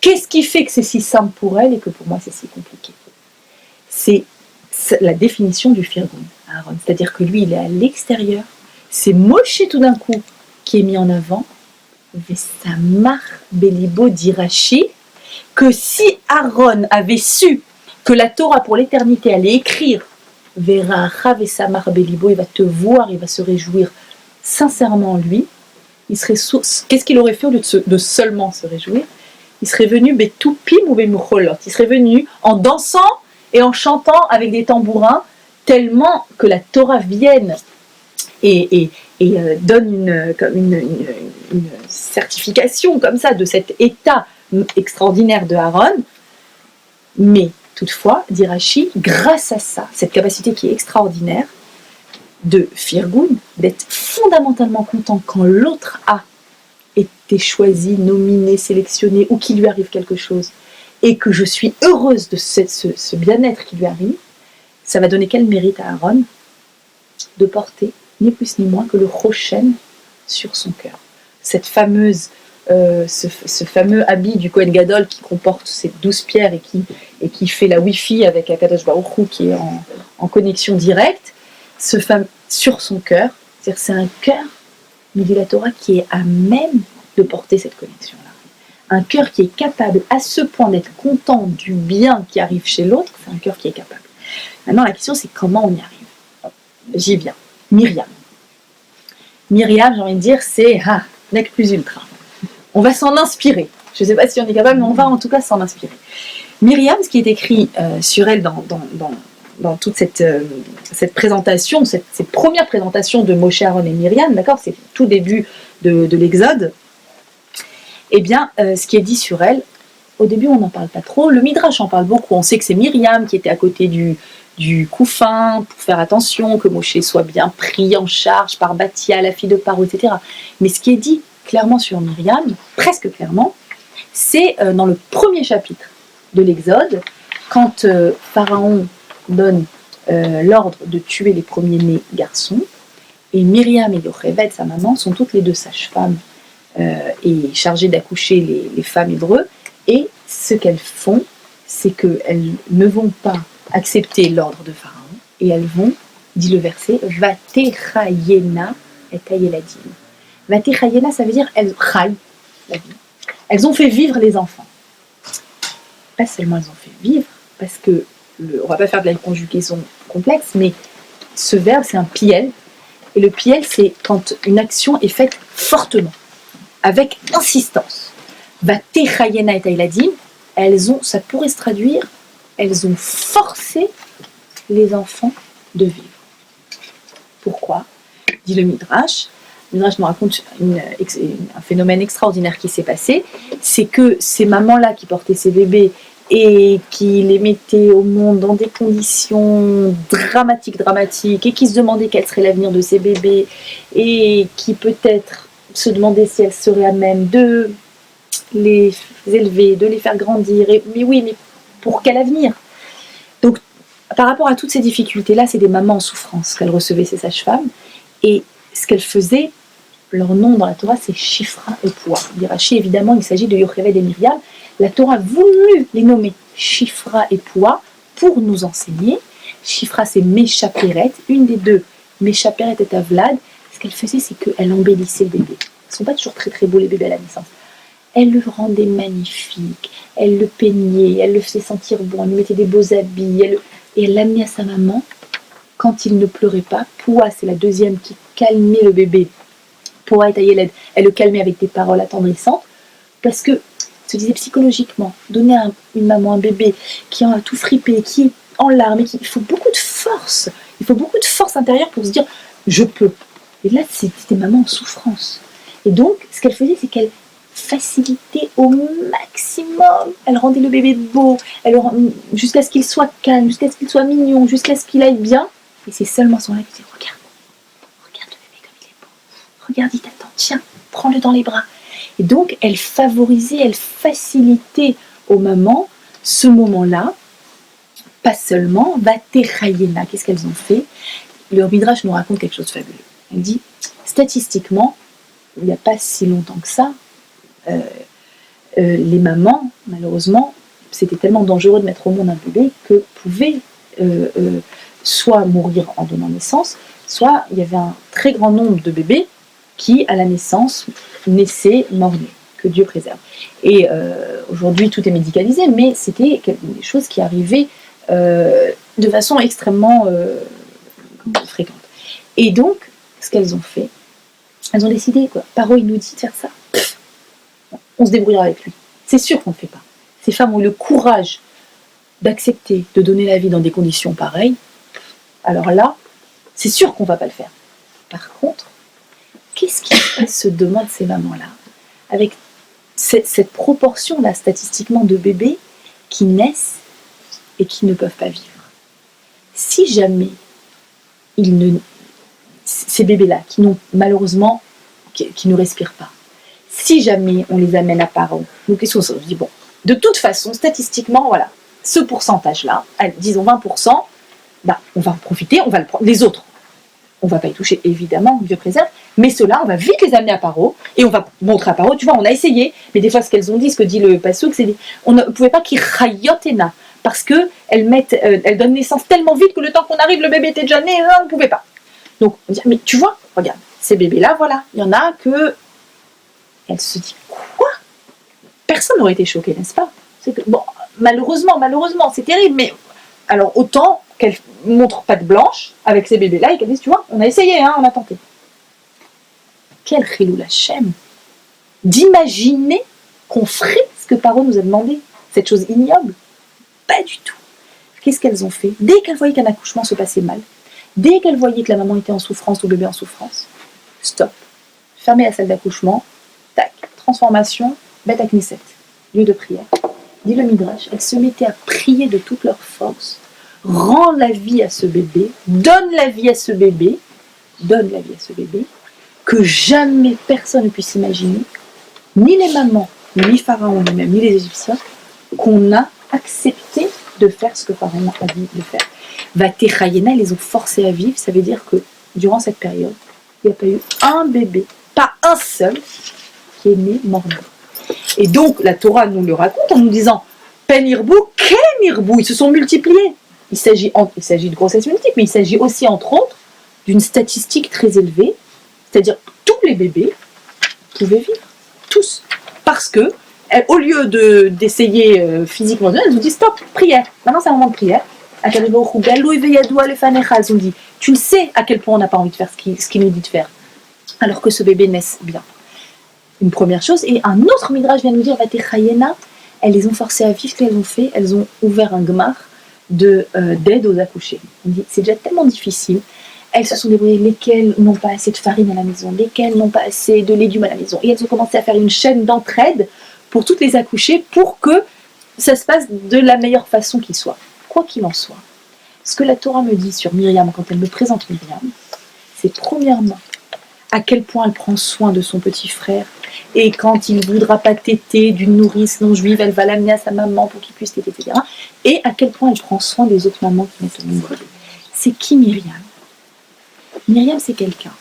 Qu'est-ce qui fait que c'est si simple pour elle et que pour moi c'est si compliqué? C'est la définition du firgoun, Aaron. C'est-à-dire que lui, il est à l'extérieur. C'est Moshe tout d'un coup qui est mis en avant. Vesamar Belibo dit Rashi que si Aaron avait su que la Torah pour l'éternité allait écrire Veracha Vesamar Belibo, il va te voir, il va se réjouir sincèrement en lui. Il serait qu'est-ce qu'il aurait fait au lieu de seulement se réjouir? Il serait venu Betoupim ou Bemucholot. Il serait venu en dansant et en chantant avec des tambourins, tellement que la Torah vienne et donne une certification comme ça de cet état extraordinaire de Aaron. Mais toutefois, dit Rashi, grâce à ça, cette capacité qui est extraordinaire, de firgoun, d'être fondamentalement content quand l'autre a été choisi, nominé, sélectionné, ou qu'il lui arrive quelque chose, et que je suis heureuse de ce bien-être qui lui arrive, ça va donner quel mérite à Aaron de porter ni plus ni moins que le Rochen sur son cœur. Cette fameuse, ce fameux habit du Kohen Gadol qui comporte ces 12 pierres et qui fait la Wi-Fi avec Akadosh Baruch Hu qui est en connexion directe, sur son cœur, c'est-à-dire c'est un cœur, nous dit la Torah, qui est à même de porter cette connexion-là. Un cœur qui est capable à ce point d'être content du bien qui arrive chez l'autre, c'est un cœur qui est capable. Maintenant la question c'est comment on y arrive. J'y viens. Myriam, j'ai envie de dire, c'est nec plus ultra. On va s'en inspirer. Je ne sais pas si on est capable, mais on va en tout cas s'en inspirer. Myriam, ce qui est écrit sur elle dans toute cette présentation, cette première présentation de Moshe, Aaron et Myriam, d'accord, c'est tout début de l'Exode, eh bien, ce qui est dit sur elle, au début on n'en parle pas trop, le Midrash en parle beaucoup, on sait que c'est Myriam qui était à côté du couffin, pour faire attention que Moshe soit bien pris en charge par Bathia, la fille de Paro, etc. Mais ce qui est dit clairement sur Myriam, presque clairement, c'est dans le premier chapitre de l'Exode, quand Pharaon donne l'ordre de tuer les premiers-nés garçons, et Myriam et Yocheved, sa maman, sont toutes les deux sages-femmes et chargées d'accoucher les femmes hébreux, et ce qu'elles font, c'est qu'elles ne vont pas accepter l'ordre de Pharaon, et elles vont, dit le verset, Vatechayena et Tayeladim. Vatechayena, ça veut dire elles chayent la vie. Elles ont fait vivre les enfants. Pas seulement elles ont fait vivre, parce que, on va pas faire de la conjugaison complexe, mais ce verbe c'est un piel, et le piel c'est quand une action est faite fortement, avec insistance. Vatechayena et Tayeladim, ça pourrait se traduire, elles ont forcé les enfants de vivre. Pourquoi? Dit le Midrash. Le Midrash nous raconte un phénomène extraordinaire qui s'est passé. C'est que ces mamans-là qui portaient ces bébés, et qui les mettait au monde dans des conditions dramatiques, et qui se demandait quel serait l'avenir de ces bébés, et qui peut-être se demandait si elle serait à même de les élever, de les faire grandir, mais oui, mais pour quel avenir? Donc, par rapport à toutes ces difficultés-là, c'est des mamans en souffrance qu'elles recevaient, ces sages-femmes, et ce qu'elles faisaient, leur nom dans la Torah, c'est Shifra et Poua. Rachi, évidemment, il s'agit de Yocheved et Myriam. La Torah a voulu les nommer Shifra et Poua pour nous enseigner. Shifra, c'est Meshaperet, une des deux. Meshaperet et Avlad. Ce qu'elle faisait, c'est qu'elle embellissait le bébé. Ils ne sont pas toujours très très beaux, les bébés à la naissance. Elle le rendait magnifique, elle le peignait, elle le faisait sentir bon, elle lui mettait des beaux habits, et elle l'amenait à sa maman quand il ne pleurait pas. Poua, c'est la deuxième qui calmait le bébé. Poua et Tayeled, elle le calmait avec des paroles attendrissantes, parce que, se disait psychologiquement, donner à une maman, un bébé qui a tout fripé, qui est en larmes, il faut beaucoup de force, intérieure pour se dire « je peux ». Et là, c'était maman en souffrance. Et donc, ce qu'elle faisait, c'est qu'elle facilitait au maximum. Elle rendait le bébé beau, jusqu'à ce qu'il soit calme, jusqu'à ce qu'il soit mignon, jusqu'à ce qu'il aille bien. Et c'est seulement son là qui dit « regarde le bébé comme il est beau. Regarde, il t'attend, tiens, prends-le dans les bras ». Et donc, elle favorisait, elle facilitait aux mamans ce moment-là. Pas seulement, Vatechayena, qu'est-ce qu'elles ont fait? Le Midrash nous raconte quelque chose de fabuleux. Elle dit, statistiquement, il n'y a pas si longtemps que ça, les mamans, malheureusement, c'était tellement dangereux de mettre au monde un bébé que pouvaient soit mourir en donnant naissance, soit il y avait un très grand nombre de bébés qui, à la naissance, naissaient mort-nés, que Dieu préserve. Et aujourd'hui, tout est médicalisé, mais c'était des choses qui arrivaient de façon extrêmement fréquente. Et donc, ce qu'elles ont fait, elles ont décidé, quoi. Paro, il nous dit de faire ça. On se débrouillera avec lui. C'est sûr qu'on ne le fait pas. Ces femmes ont eu le courage d'accepter de donner la vie dans des conditions pareilles. Alors là, c'est sûr qu'on ne va pas le faire. Par contre, qu'est-ce qui se demandent ces mamans-là avec cette proportion-là, statistiquement, de bébés qui naissent et qui ne peuvent pas vivre? Si jamais ces bébés-là, qui n'ont malheureusement, qui ne respirent pas, si jamais on les amène à parents, nous qu'est-ce qu'on se dit? Bon, de toute façon, statistiquement, voilà, ce pourcentage-là, disons 20%, bah, on va en profiter, on va le prendre. Les autres, on ne va pas y toucher, évidemment, Dieu préserve, mais ceux-là, on va vite les amener à Paro, et on va montrer à Paro, tu vois, on a essayé, mais des fois, ce qu'elles ont dit, ce que dit le Passouk, c'est on ne pouvait pas qu'ils rayotena, parce qu'elles donnent naissance tellement vite que le temps qu'on arrive, le bébé était déjà né, on ne pouvait pas. Donc, on dit, mais tu vois, regarde, ces bébés-là, voilà, il y en a que... Elle se dit, quoi? Personne n'aurait été choqué, n'est-ce pas? C'est que, bon, malheureusement, c'est terrible, mais alors autant qu'elle montre patte blanche avec ces bébés-là et qu'elle dise, tu vois, on a essayé, hein, on a tenté. Quel chilou Hashem d'imaginer qu'on ferait ce que Paro nous a demandé, cette chose ignoble. Pas du tout. Qu'est-ce qu'elles ont fait? Dès qu'elles voyaient qu'un accouchement se passait mal, dès qu'elles voyaient que la maman était en souffrance ou le bébé en souffrance, stop. Fermez la salle d'accouchement, tac, transformation, Beth Knesset, lieu de prière. Dit le Midrash, elles se mettaient à prier de toute leur force, rend la vie à ce bébé, donne la vie à ce bébé, que jamais personne ne puisse imaginer, ni les mamans, ni Pharaon lui-même, ni les Égyptiens, qu'on a accepté de faire ce que Pharaon a dit de faire. Vatechayena, ils les ont forcés à vivre, ça veut dire que durant cette période, il n'y a pas eu un bébé, pas un seul, qui est né mort-né. Et donc, la Torah nous le raconte en nous disant Pen Irbou, Ken Irbou, ils se sont multipliés. Il s'agit de grossesses multiples, mais il s'agit aussi, entre autres, d'une statistique très élevée, c'est-à-dire tous les bébés pouvaient vivre, tous. Parce que, au lieu d'essayer physiquement, elles nous disent stop, prière. Maintenant, c'est un moment de prière. Elles nous dit tu le sais à quel point on n'a pas envie de faire ce qu'il nous dit de faire, alors que ce bébé naisse bien. Une première chose, et un autre midrash vient nous dire Vatechayena, elles les ont forcées à vivre, ce qu'elles ont fait, elles ont ouvert un gmar d'aide aux accouchés. On dit c'est déjà tellement difficile. Elles se sont débrouillées, lesquelles n'ont pas assez de farine à la maison, lesquelles n'ont pas assez de légumes à la maison, et elles ont commencé à faire une chaîne d'entraide pour toutes les accouchées, pour que ça se passe de la meilleure façon qui soit. Quoi qu'il en soit, ce que la Torah me dit sur Myriam, quand elle me présente Myriam, c'est premièrement à quel point elle prend soin de son petit frère, et quand il ne voudra pas téter d'une nourrice non juive, elle va l'amener à sa maman pour qu'il puisse téter, etc. Et à quel point elle prend soin des autres mamans qui mettent au monde. C'est qui Myriam? Myriam, c'est quelqu'un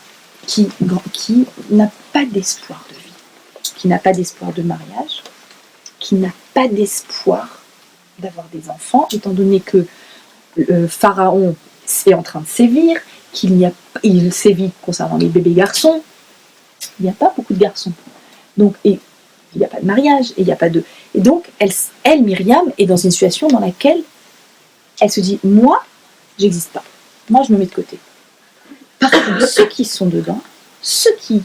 qui n'a pas d'espoir de vie, qui n'a pas d'espoir de mariage, qui n'a pas d'espoir d'avoir des enfants, étant donné que Pharaon est en train de sévir, il sévit concernant les bébés garçons, il n'y a pas beaucoup de garçons. Donc, et il n'y a pas de mariage, et il n'y a pas de... Et donc, elle, Myriam, est dans une situation dans laquelle elle se dit, moi, j'existe pas. Moi, je me mets de côté. Par contre, ceux qui sont dedans, ceux qui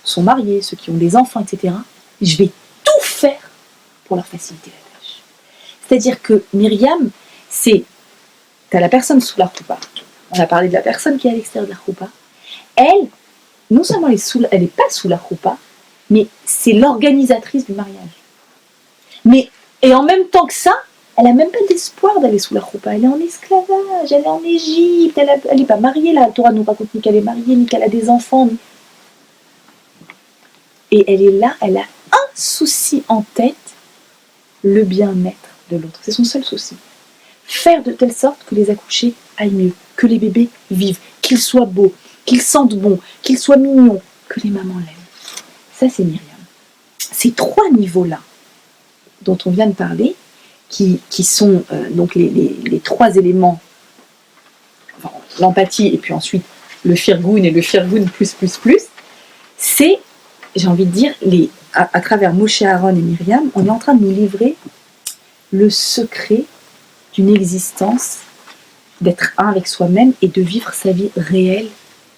sont mariés, ceux qui ont des enfants, etc., je vais tout faire pour leur faciliter la tâche. C'est-à-dire que Myriam, t'as la personne sous la roupa. On a parlé de la personne qui est à l'extérieur de la roupa. Elle, non seulement elle n'est pas sous la roupa, mais c'est l'organisatrice du mariage. Et en même temps que ça, elle n'a même pas d'espoir d'aller sous la roupa. Elle est en esclavage, elle est en Égypte, elle n'est pas mariée. La Torah nous raconte ni qu'elle est mariée, ni qu'elle a des enfants. Et elle est là, elle a un souci en tête, le bien-être de l'autre. C'est son seul souci. Faire de telle sorte que les accouchés aillent mieux, que les bébés vivent, qu'ils soient beaux, qu'ils sentent bon, qu'ils soient mignons, que les mamans l'aiment. Ça, c'est Myriam. Ces trois niveaux-là, dont on vient de parler, qui sont donc les trois éléments, enfin, l'empathie et puis ensuite le firgoun et le firgoun plus, c'est, j'ai envie de dire, à travers Moshe, Aaron et Myriam, on est en train de nous livrer le secret d'une existence, d'être un avec soi-même et de vivre sa vie réelle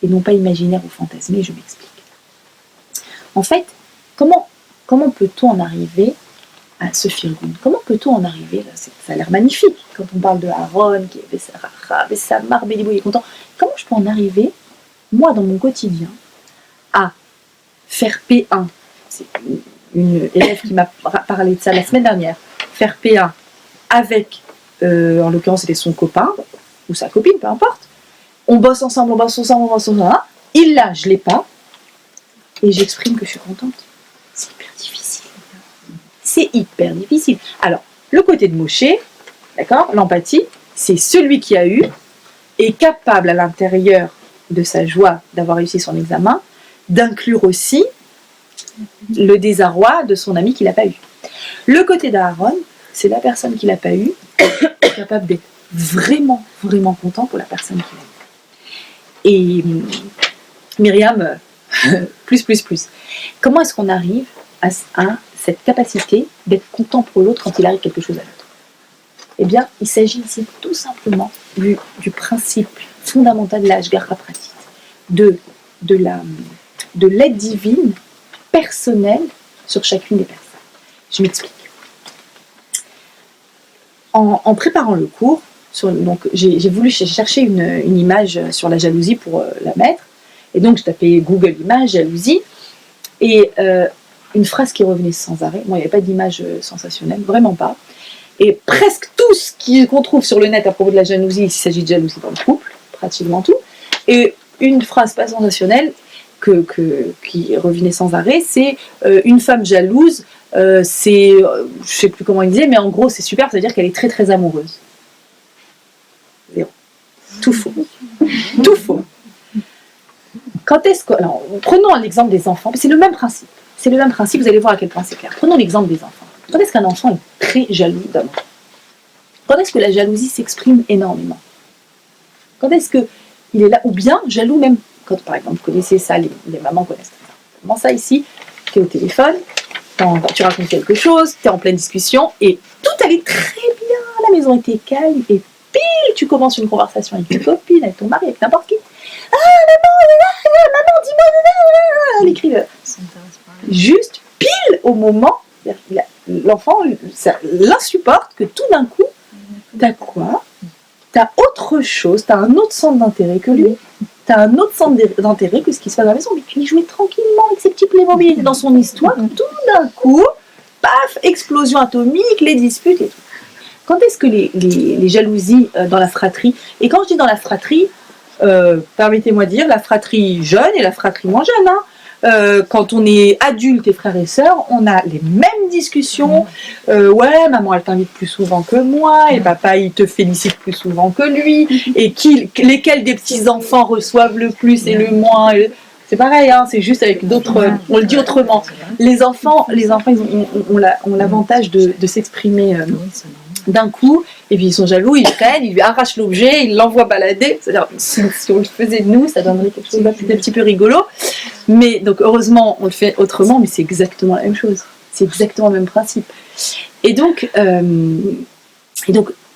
et non pas imaginaire ou fantasmée. Je m'explique. En fait, comment peut-on en arriver à ce firgoun? Comment peut-on en arriver là, ça a l'air magnifique quand on parle de Aaron qui est Bessamar, Bélibou, il est content. Comment je peux en arriver, moi, dans mon quotidien, à faire P1? C'est une élève qui m'a parlé de ça la semaine dernière. Faire P1 avec, en l'occurrence, c'était son copain ou sa copine, peu importe. On bosse ensemble. Il l'a, je l'ai pas. Et j'exprime que je suis contente. C'est hyper difficile. C'est hyper difficile. Alors, le côté de Moshe, d'accord, l'empathie, c'est celui qui a eu, est capable à l'intérieur de sa joie d'avoir réussi son examen, d'inclure aussi le désarroi de son ami qui l'a pas eu. Le côté d'Aaron, c'est la personne qui l'a pas eu, capable d'être vraiment, vraiment content pour la personne qu'il a eu. Et Myriam, plus. Comment est-ce qu'on arrive à cette capacité d'être content pour l'autre quand il arrive quelque chose à l'autre? Eh bien, il s'agit ici tout simplement du principe fondamental de la Hashgacha Pratit, de l'aide divine personnelle sur chacune des personnes. Je m'explique. En préparant le cours, donc j'ai voulu chercher une image sur la jalousie pour la mettre, et donc je tapais Google Images, jalousie, et une phrase qui revenait sans arrêt. Moi, il n'y avait pas d'image sensationnelle, vraiment pas. Et presque tout ce qu'on trouve sur le net à propos de la jalousie, il s'agit de jalousie dans le couple, pratiquement tout. Et une phrase pas sensationnelle qui revenait sans arrêt, c'est une femme jalouse, c'est, je sais plus comment il disait, mais en gros c'est super, c'est-à-dire qu'elle est très très amoureuse. Zéro. Tout faux. Tout faux. Quand est-ce que... Alors, prenons l'exemple des enfants, c'est le même principe. C'est le même principe, vous allez voir à quel point c'est clair. Prenons l'exemple des enfants. Quand est-ce qu'un enfant est très jaloux d'abord? Quand est-ce que la jalousie s'exprime énormément? Quand est-ce qu'il est là, ou bien jaloux même, quand par exemple, vous connaissez ça, les mamans connaissent ça. Comment ça ici, tu es au téléphone, tu racontes quelque chose, tu es en pleine discussion, et tout allait très bien, la maison était calme, et pile, tu commences une conversation avec une copine, avec ton mari, avec n'importe qui. Ah, maman, dis-moi, elle écrit juste pile au moment, l'enfant, ça l'insupporte que tout d'un coup, t'as quoi? T'as autre chose, t'as un autre centre d'intérêt que lui, t'as un autre centre d'intérêt que ce qui se passe dans la maison, mais puis il jouait tranquillement avec ses petits Playmobil, il était dans son histoire, tout d'un coup, paf, paf, explosion atomique, les disputes et tout. Quand est-ce que les jalousies dans la fratrie, et quand je dis dans la fratrie, permettez-moi de dire la fratrie jeune et la fratrie moins jeune, quand on est adulte et frères et sœurs, on a les mêmes discussions. Ouais, maman elle t'invite plus souvent que moi, et papa il te félicite plus souvent que lui, et lesquels des petits enfants reçoivent le plus et le moins. C'est pareil, c'est juste avec d'autres. On le dit autrement. Les enfants ils ont l'avantage de s'exprimer d'un coup, et puis ils sont jaloux, ils prennent, ils lui arrachent l'objet, ils l'envoient balader. C'est-à-dire, si on le faisait de nous, ça donnerait quelque chose d'un petit peu rigolo. Mais donc heureusement, on le fait autrement, mais c'est exactement la même chose. C'est exactement le même principe. Et donc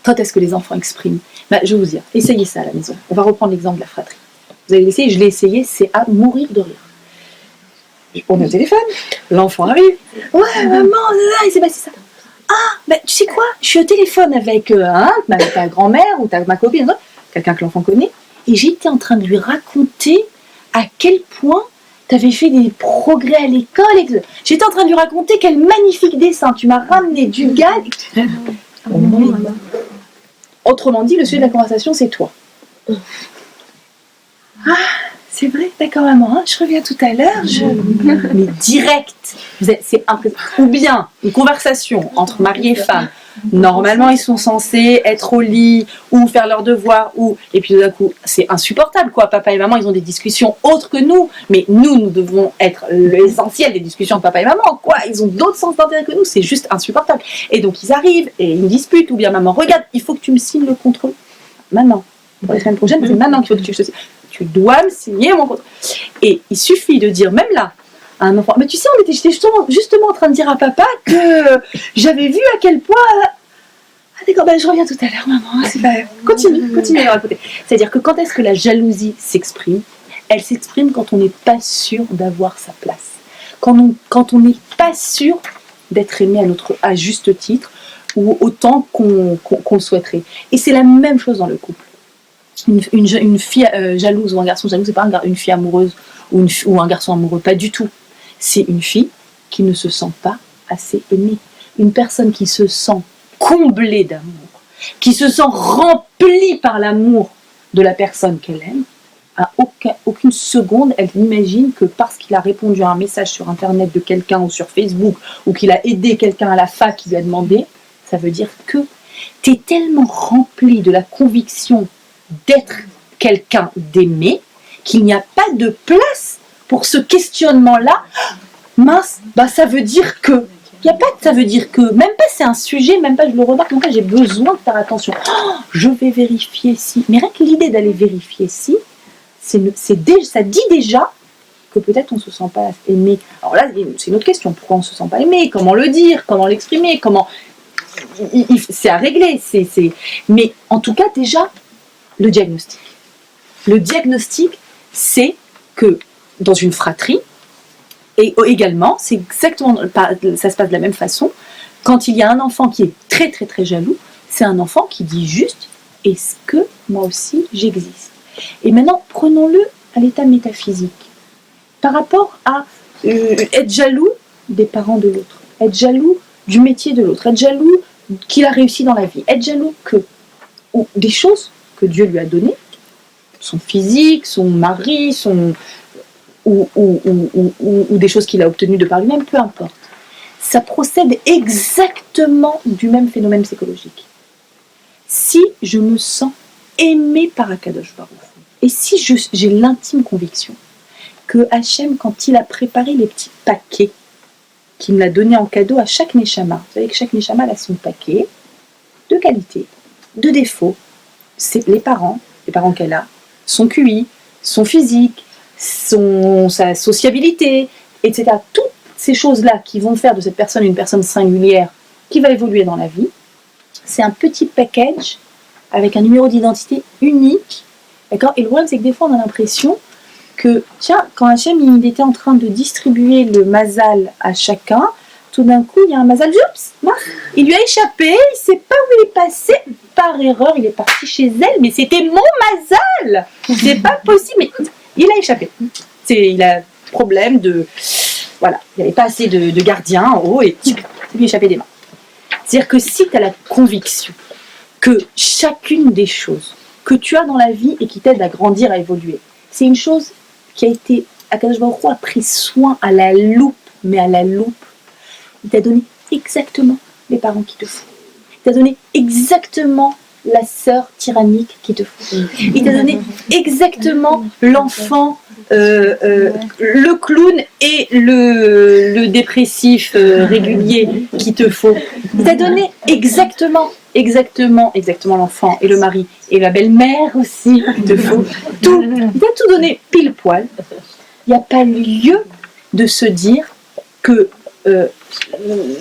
quand est-ce que les enfants expriment ? Je vais vous dire, essayez ça à la maison. On va reprendre l'exemple de la fratrie. Vous allez l'essayer, je l'ai essayé, c'est à mourir de rire. On est au téléphone, l'enfant arrive. Ouais, maman, il s'est passé ça. Ah, tu sais quoi ? Je suis au téléphone avec ta grand-mère ou ma copine, quelqu'un que l'enfant connaît, et j'étais en train de lui raconter à quel point tu avais fait des progrès à l'école. J'étais en train de lui raconter quel magnifique dessin. Tu m'as ramené du gag. Autrement dit, le sujet de la conversation, c'est toi. Ah, c'est vrai, d'accord maman, je reviens tout à l'heure. Mais direct, c'est impressionnant. Ou bien une conversation entre mari et femme. Normalement, ils sont censés être au lit ou faire leurs devoirs et puis d'un coup, c'est insupportable quoi. Papa et maman, ils ont des discussions autres que nous, mais nous devons être l'essentiel des discussions de papa et maman quoi. Ils ont d'autres sens d'intérêt que nous, c'est juste insupportable. Et donc ils arrivent et ils me disputent ou bien maman regarde, il faut que tu me signes le contrôle. Maman, pour la semaine prochaine, c'est maintenant qu'il faut que tu dois me signer mon contrat. Et il suffit de dire, même là, à un enfant, mais tu sais, j'étais justement en train de dire à papa que j'avais vu à quel point... Ah d'accord, je reviens tout à l'heure, maman, c'est pas... Continue à raconter. C'est-à-dire que quand est-ce que la jalousie s'exprime ? Elle s'exprime quand on n'est pas sûr d'avoir sa place. Quand on n'est pas sûr d'être aimé à juste titre, ou autant qu'on le souhaiterait. Et c'est la même chose dans le couple. Une fille jalouse ou un garçon jaloux, c'est pas une fille amoureuse ou un garçon amoureux, pas du tout. C'est une fille qui ne se sent pas assez aimée. Une personne qui se sent comblée d'amour, qui se sent remplie par l'amour de la personne qu'elle aime, à aucune seconde, elle imagine que parce qu'il a répondu à un message sur Internet de quelqu'un ou sur Facebook, ou qu'il a aidé quelqu'un à la fac qui lui a demandé, ça veut dire que tu es tellement rempli de la conviction d'être quelqu'un d'aimé, qu'il n'y a pas de place pour ce questionnement-là. Mince, ça veut dire que. Il n'y a pas de ça veut dire que. Même pas c'est un sujet, même pas je le remarque, même pas j'ai besoin de faire attention. Je vais vérifier si. Mais rien que l'idée d'aller vérifier si, ça dit déjà que peut-être on ne se sent pas aimé. Alors là, c'est une autre question. Pourquoi on ne se sent pas aimé ? Comment le dire ? Comment l'exprimer ? C'est à régler. Mais en tout cas, déjà, le diagnostic. Le diagnostic, c'est que dans une fratrie, et également, c'est exactement, ça se passe de la même façon, quand il y a un enfant qui est très très très jaloux, c'est un enfant qui dit juste « est-ce que moi aussi j'existe ?» Et maintenant, prenons-le à l'état métaphysique. Par rapport à être jaloux des parents de l'autre, être jaloux du métier de l'autre, être jaloux qu'il a réussi dans la vie, être jaloux ou des choses que Dieu lui a données, son physique, son mari, ou des choses qu'il a obtenues de par lui-même, peu importe. Ça procède exactement du même phénomène psychologique. Si je me sens aimée par Akadosh Baruch Hu, et si j'ai l'intime conviction que Hachem, quand il a préparé les petits paquets qu'il me l'a donné en cadeau à chaque Neshama, vous savez que chaque Neshama a son paquet de qualité, de défauts, c'est les parents qu'elle a, son QI, son physique, sa sociabilité, etc. Toutes ces choses-là qui vont faire de cette personne une personne singulière qui va évoluer dans la vie, c'est un petit package avec un numéro d'identité unique. D'accord ? Et le problème, c'est que des fois, on a l'impression que, tiens, quand Hachem il était en train de distribuer le mazal à chacun, tout d'un coup, il y a un mazal, il lui a échappé, il ne sait pas où il est passé, par erreur, il est parti chez elle, mais c'était mon mazal. C'est pas possible, mais il a échappé. Il a problème de... Voilà, il n'y avait pas assez de gardiens en haut, et lui échapper des mains. C'est-à-dire que si tu as la conviction que chacune des choses que tu as dans la vie et qui t'aident à grandir, à évoluer, c'est une chose qui a été, Akadosh Baruch Hu a pris soin à la loupe, mais à la loupe, il t'a donné exactement les parents qu'il te faut. Il t'a donné exactement la sœur tyrannique qu'il te faut. Il t'a donné exactement l'enfant, le clown et le dépressif régulier qu'il te faut. Il t'a donné exactement l'enfant et le mari et la belle-mère aussi qu'il te faut. Tout. Il t'a tout donné pile poil. Il n'y a pas lieu de se dire que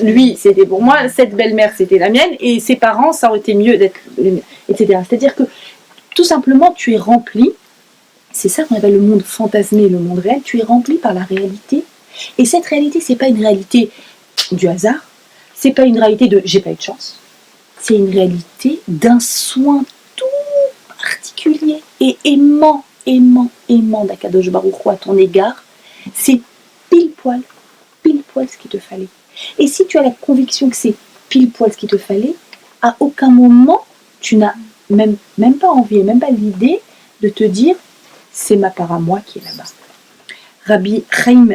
lui c'était pour moi, cette belle-mère c'était la mienne et ses parents ça aurait été mieux d'être les miens, etc. C'est-à-dire que tout simplement tu es rempli, c'est ça qu'on appelle le monde fantasmé, le monde réel, tu es rempli par la réalité et cette réalité c'est pas une réalité du hasard, c'est pas une réalité de j'ai pas eu de chance, c'est une réalité d'un soin tout particulier et aimant d'Akadosh Baruch Hu à ton égard, c'est pile poil ce qu'il te fallait. Et si tu as la conviction que c'est pile poil ce qu'il te fallait, à aucun moment tu n'as même pas envie, même pas l'idée de te dire c'est ma part à moi qui est là-bas. Rabbi Chaim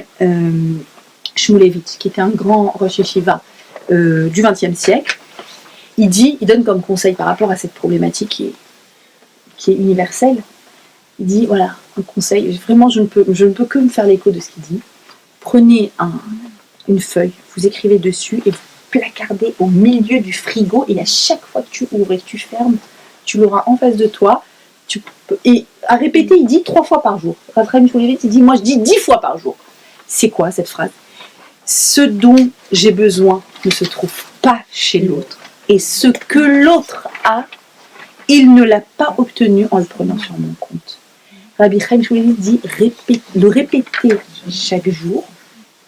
Shmulevitch, qui était un grand Rosh Yeshiva du XXe siècle, il donne comme conseil par rapport à cette problématique qui est universelle. Il dit voilà, un conseil, vraiment je ne peux que me faire l'écho de ce qu'il dit. Prenez une feuille, vous écrivez dessus et vous placardez au milieu du frigo et à chaque fois que tu ouvres et que tu fermes, tu l'auras en face de toi. Et à répéter, il dit 3 fois par jour. Raphaël Michalevitch, il dit, moi je dis 10 fois par jour. C'est quoi cette phrase? Ce dont j'ai besoin ne se trouve pas chez l'autre. Et ce que l'autre a, il ne l'a pas obtenu en le prenant sur mon compte. Rabbi Chaim Shmulevitch dit le répéter chaque jour,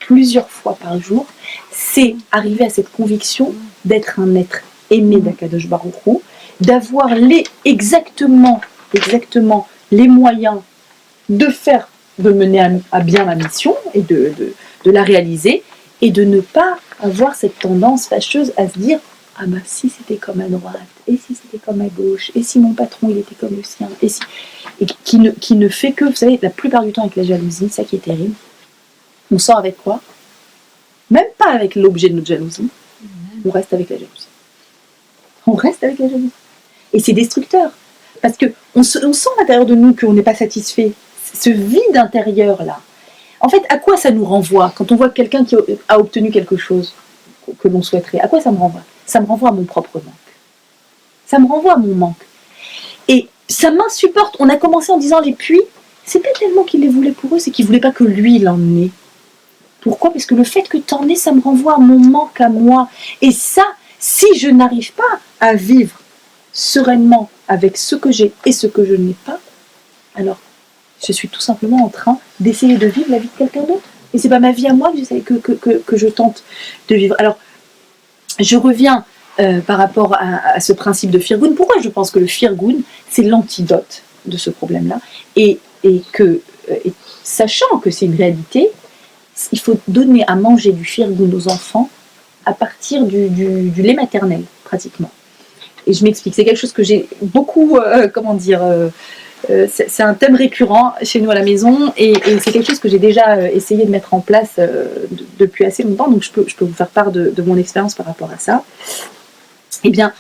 plusieurs fois par jour, c'est arriver à cette conviction d'être un être aimé d'Akadosh Baruch Hu, d'avoir exactement les moyens de mener à bien ma mission et de la réaliser, et de ne pas avoir cette tendance fâcheuse à se dire ah bah si c'était comme à droite, et si c'était comme à gauche, et si mon patron il était comme le sien, et qui ne fait que, vous savez, la plupart du temps avec la jalousie, ça qui est terrible, on sort avec quoi? Même pas avec l'objet de notre jalousie, on reste avec la jalousie. On reste avec la jalousie. Et c'est destructeur, parce qu'on sent à l'intérieur de nous qu'on n'est pas satisfait, ce vide intérieur là. En fait, à quoi ça nous renvoie quand on voit quelqu'un qui a obtenu quelque chose que l'on souhaiterait? À quoi ça me renvoie? Ça me renvoie à mon propre manque. Ça me renvoie à mon manque. Et ça m'insupporte. On a commencé en disant les puits, c'est pas tellement qu'ils les voulaient pour eux, c'est qu'ils voulaient pas que lui il en ait. Pourquoi? Parce que le fait que t'en aies, ça me renvoie à mon manque à moi. Et ça, si je n'arrive pas à vivre sereinement avec ce que j'ai et ce que je n'ai pas, alors je suis tout simplement en train d'essayer de vivre la vie de quelqu'un d'autre. Et c'est pas ma vie à moi que je tente de vivre. Alors, je reviens par rapport à ce principe de Firgun. Pourquoi je pense que le Firgun, c'est l'antidote de ce problème-là, et sachant que c'est une réalité, il faut donner à manger du Firgun aux enfants à partir du lait maternel, pratiquement. Et je m'explique, c'est quelque chose que j'ai beaucoup, c'est un thème récurrent chez nous à la maison, et c'est quelque chose que j'ai déjà essayé de mettre en place depuis assez longtemps, donc je peux vous faire part de mon expérience par rapport à ça. Eh bien,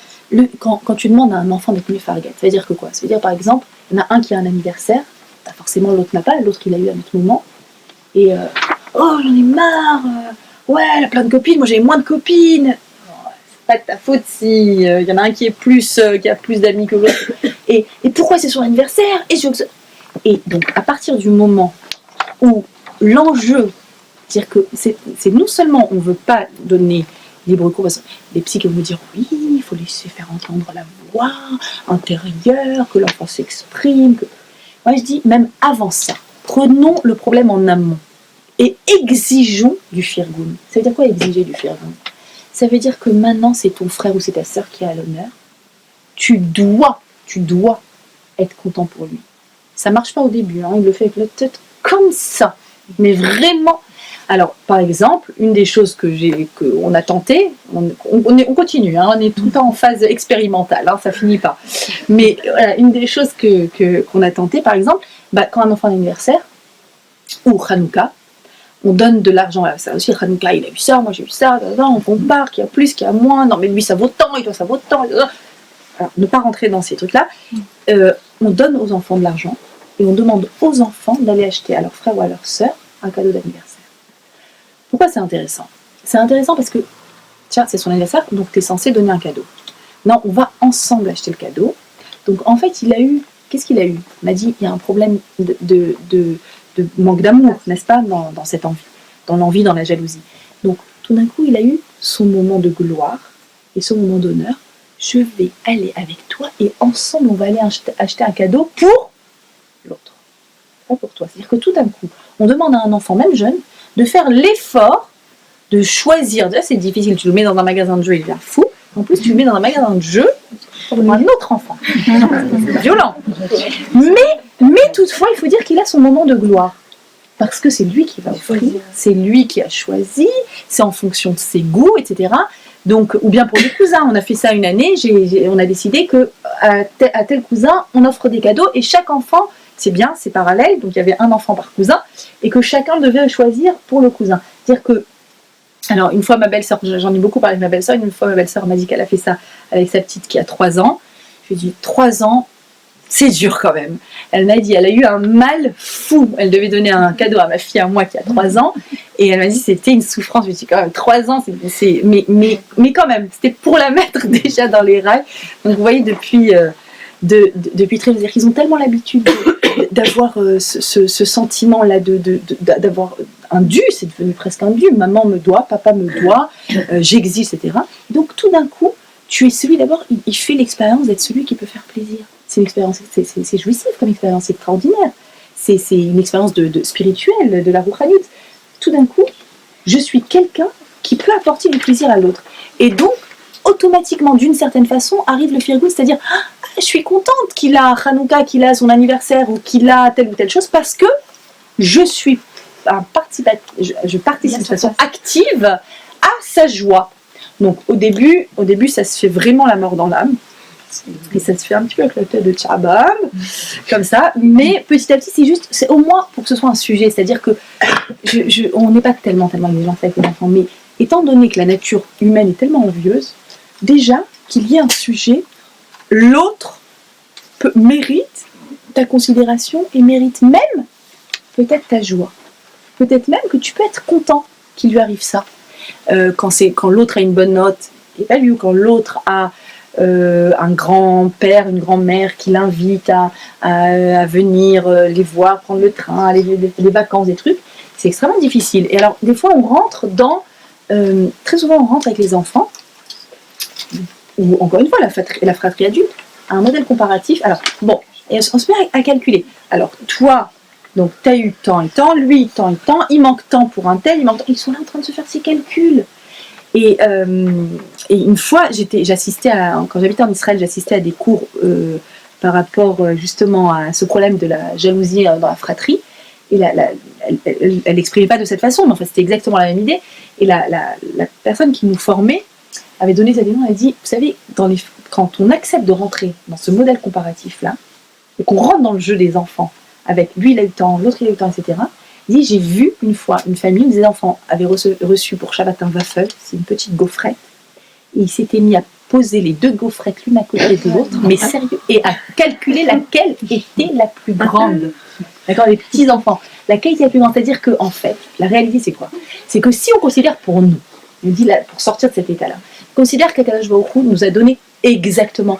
quand tu demandes à un enfant d'être mefarget, ça veut dire que quoi? Ça veut dire par exemple, il y en a un qui a un anniversaire, bah forcément l'autre n'a pas, l'autre il a eu à un autre moment, et oh j'en ai marre, ouais elle a plein de copines, moi j'ai moins de copines. Pas de ta faute si y en a un qui a plus d'amis que l'autre. Et pourquoi c'est son anniversaire? Et donc, à partir du moment où l'enjeu, c'est-à-dire que c'est non seulement on ne veut pas donner libre cours, parce que les psys vont dire oui, il faut laisser faire entendre la voix intérieure, que l'enfant s'exprime. Moi je dis, même avant ça, prenons le problème en amont et exigeons du firgun. Ça veut dire quoi exiger du firgun? Ça veut dire que maintenant, c'est ton frère ou c'est ta sœur qui est à l'honneur. Tu dois être content pour lui. Ça marche pas au début, hein, il le fait avec la tête comme ça. Mais vraiment, Alors, par exemple, une des choses qu'on a tenté, on continue, hein, on est tout le temps en phase expérimentale, hein, ça finit pas. Mais voilà, une des choses qu'on a tenté, par exemple, quand un enfant a un anniversaire, ou Hanouka, on donne de l'argent à ça aussi. Hanouka, il a eu ça, moi j'ai eu ça, on compare, qui a plus, qui a moins, non mais lui ça vaut tant, et toi ça vaut tant. Alors, ne pas rentrer dans ces trucs-là. On donne aux enfants de l'argent et on demande aux enfants d'aller acheter à leurs frères ou à leurs sœurs un cadeau d'anniversaire. Pourquoi c'est intéressant ? C'est intéressant parce que, tiens, c'est son anniversaire, donc tu es censé donner un cadeau. Non, on va ensemble acheter le cadeau. Donc en fait, qu'est-ce qu'il a eu ? Il m'a dit, il y a un problème de manque d'amour, n'est-ce pas, dans cette envie, dans l'envie, dans la jalousie. Donc tout d'un coup, il a eu son moment de gloire et son moment d'honneur. Je vais aller avec toi et ensemble, on va aller acheter un cadeau pour l'autre, pas pour toi. C'est-à-dire que tout d'un coup, on demande à un enfant, même jeune, de faire l'effort de choisir. Déjà, c'est difficile, tu le mets dans un magasin de jeux, il devient fou. En plus, tu le mets dans un magasin de jeux pour un autre enfant. C'est violent. Mais toutefois, il faut dire qu'il a son moment de gloire. Parce que c'est lui qui va offrir, c'est lui qui a choisi, c'est en fonction de ses goûts, etc. Donc, ou bien pour les cousins, on a fait ça une année, on a décidé qu'à tel cousin, on offre des cadeaux et chaque enfant, c'est bien, c'est parallèle, donc il y avait un enfant par cousin, et que chacun devait choisir pour le cousin. C'est-à-dire que, alors une fois ma belle-sœur, j'en ai beaucoup parlé de ma belle-sœur, une fois ma belle-sœur m'a dit qu'elle a fait ça avec sa petite qui a 3 ans. Je lui ai dit, 3 ans, c'est dur quand même. Elle m'a dit, elle a eu un mal fou. Elle devait donner un cadeau à ma fille, à moi qui a 3 ans, et elle m'a dit c'était une souffrance. Je me suis dit, quand même, 3 ans, mais quand même, c'était pour la mettre déjà dans les rails. Donc vous voyez, depuis très, c'est-à-dire qu'ils ont tellement l'habitude d'avoir ce sentiment-là, d'avoir un dû, c'est devenu presque un dû. Maman me doit, papa me doit, j'existe, etc. Donc tout d'un coup, tu es celui d'abord, il fait l'expérience d'être celui qui peut faire plaisir. C'est une expérience, c'est jouissif comme expérience, c'est extraordinaire. C'est une expérience spirituelle, de la rouhaniout. Tout d'un coup, je suis quelqu'un qui peut apporter du plaisir à l'autre. Et donc, automatiquement, d'une certaine façon, arrive le feel good, c'est-à-dire, je suis contente qu'il a Hanouka, qu'il a son anniversaire, ou qu'il a telle ou telle chose, parce que je participe de façon active à sa joie. Donc, au début, ça se fait vraiment la mort dans l'âme. Et ça se fait un petit peu avec la tête de Tchabam, comme ça, mais petit à petit, c'est au moins pour que ce soit un sujet, c'est-à-dire que on n'est pas tellement exigeant avec les enfants, mais étant donné que la nature humaine est tellement envieuse, déjà qu'il y ait un sujet, l'autre mérite ta considération et mérite même peut-être ta joie, peut-être même que tu peux être content qu'il lui arrive ça. Quand l'autre a une bonne note, et pas lui, ou quand l'autre a un grand-père, une grand-mère qui l'invite à venir les voir, prendre le train, aller les vacances, des trucs, c'est extrêmement difficile. Et alors, des fois, on rentre très souvent, on rentre avec les enfants, ou encore une fois, la fratrie adulte, à un modèle comparatif. Alors, bon, et on se met à calculer. Alors, toi, donc, tu as eu tant et tant, lui, tant et tant, il manque tant pour un tel, ils sont là en train de se faire ces calculs. Et une fois, j'assistais quand j'habitais en Israël, j'assistais à des cours par rapport justement à ce problème de la jalousie dans la fratrie. Et elle n'exprimait pas de cette façon, mais enfin, c'était exactement la même idée. Et la personne qui nous formait avait donné cette idée, elle a dit, vous savez, quand on accepte de rentrer dans ce modèle comparatif-là, et qu'on rentre dans le jeu des enfants, avec lui il a eu le temps, l'autre il a eu le temps, etc., il dit, j'ai vu une fois une famille où des enfants avaient reçu pour Shabbat un waffle, c'est une petite gaufrette, et il s'était mis à poser les 2 gaufrettes l'une à côté de l'autre, mais sérieux, et à calculer laquelle était la plus grande. D'accord, les petits enfants. Laquelle était la plus grande, c'est-à-dire que en fait, la réalité c'est quoi ? C'est que si on considère pour nous, on dit là, pour sortir de cet état-là, on considère qu'Akadosh Baruch Hu nous a donné exactement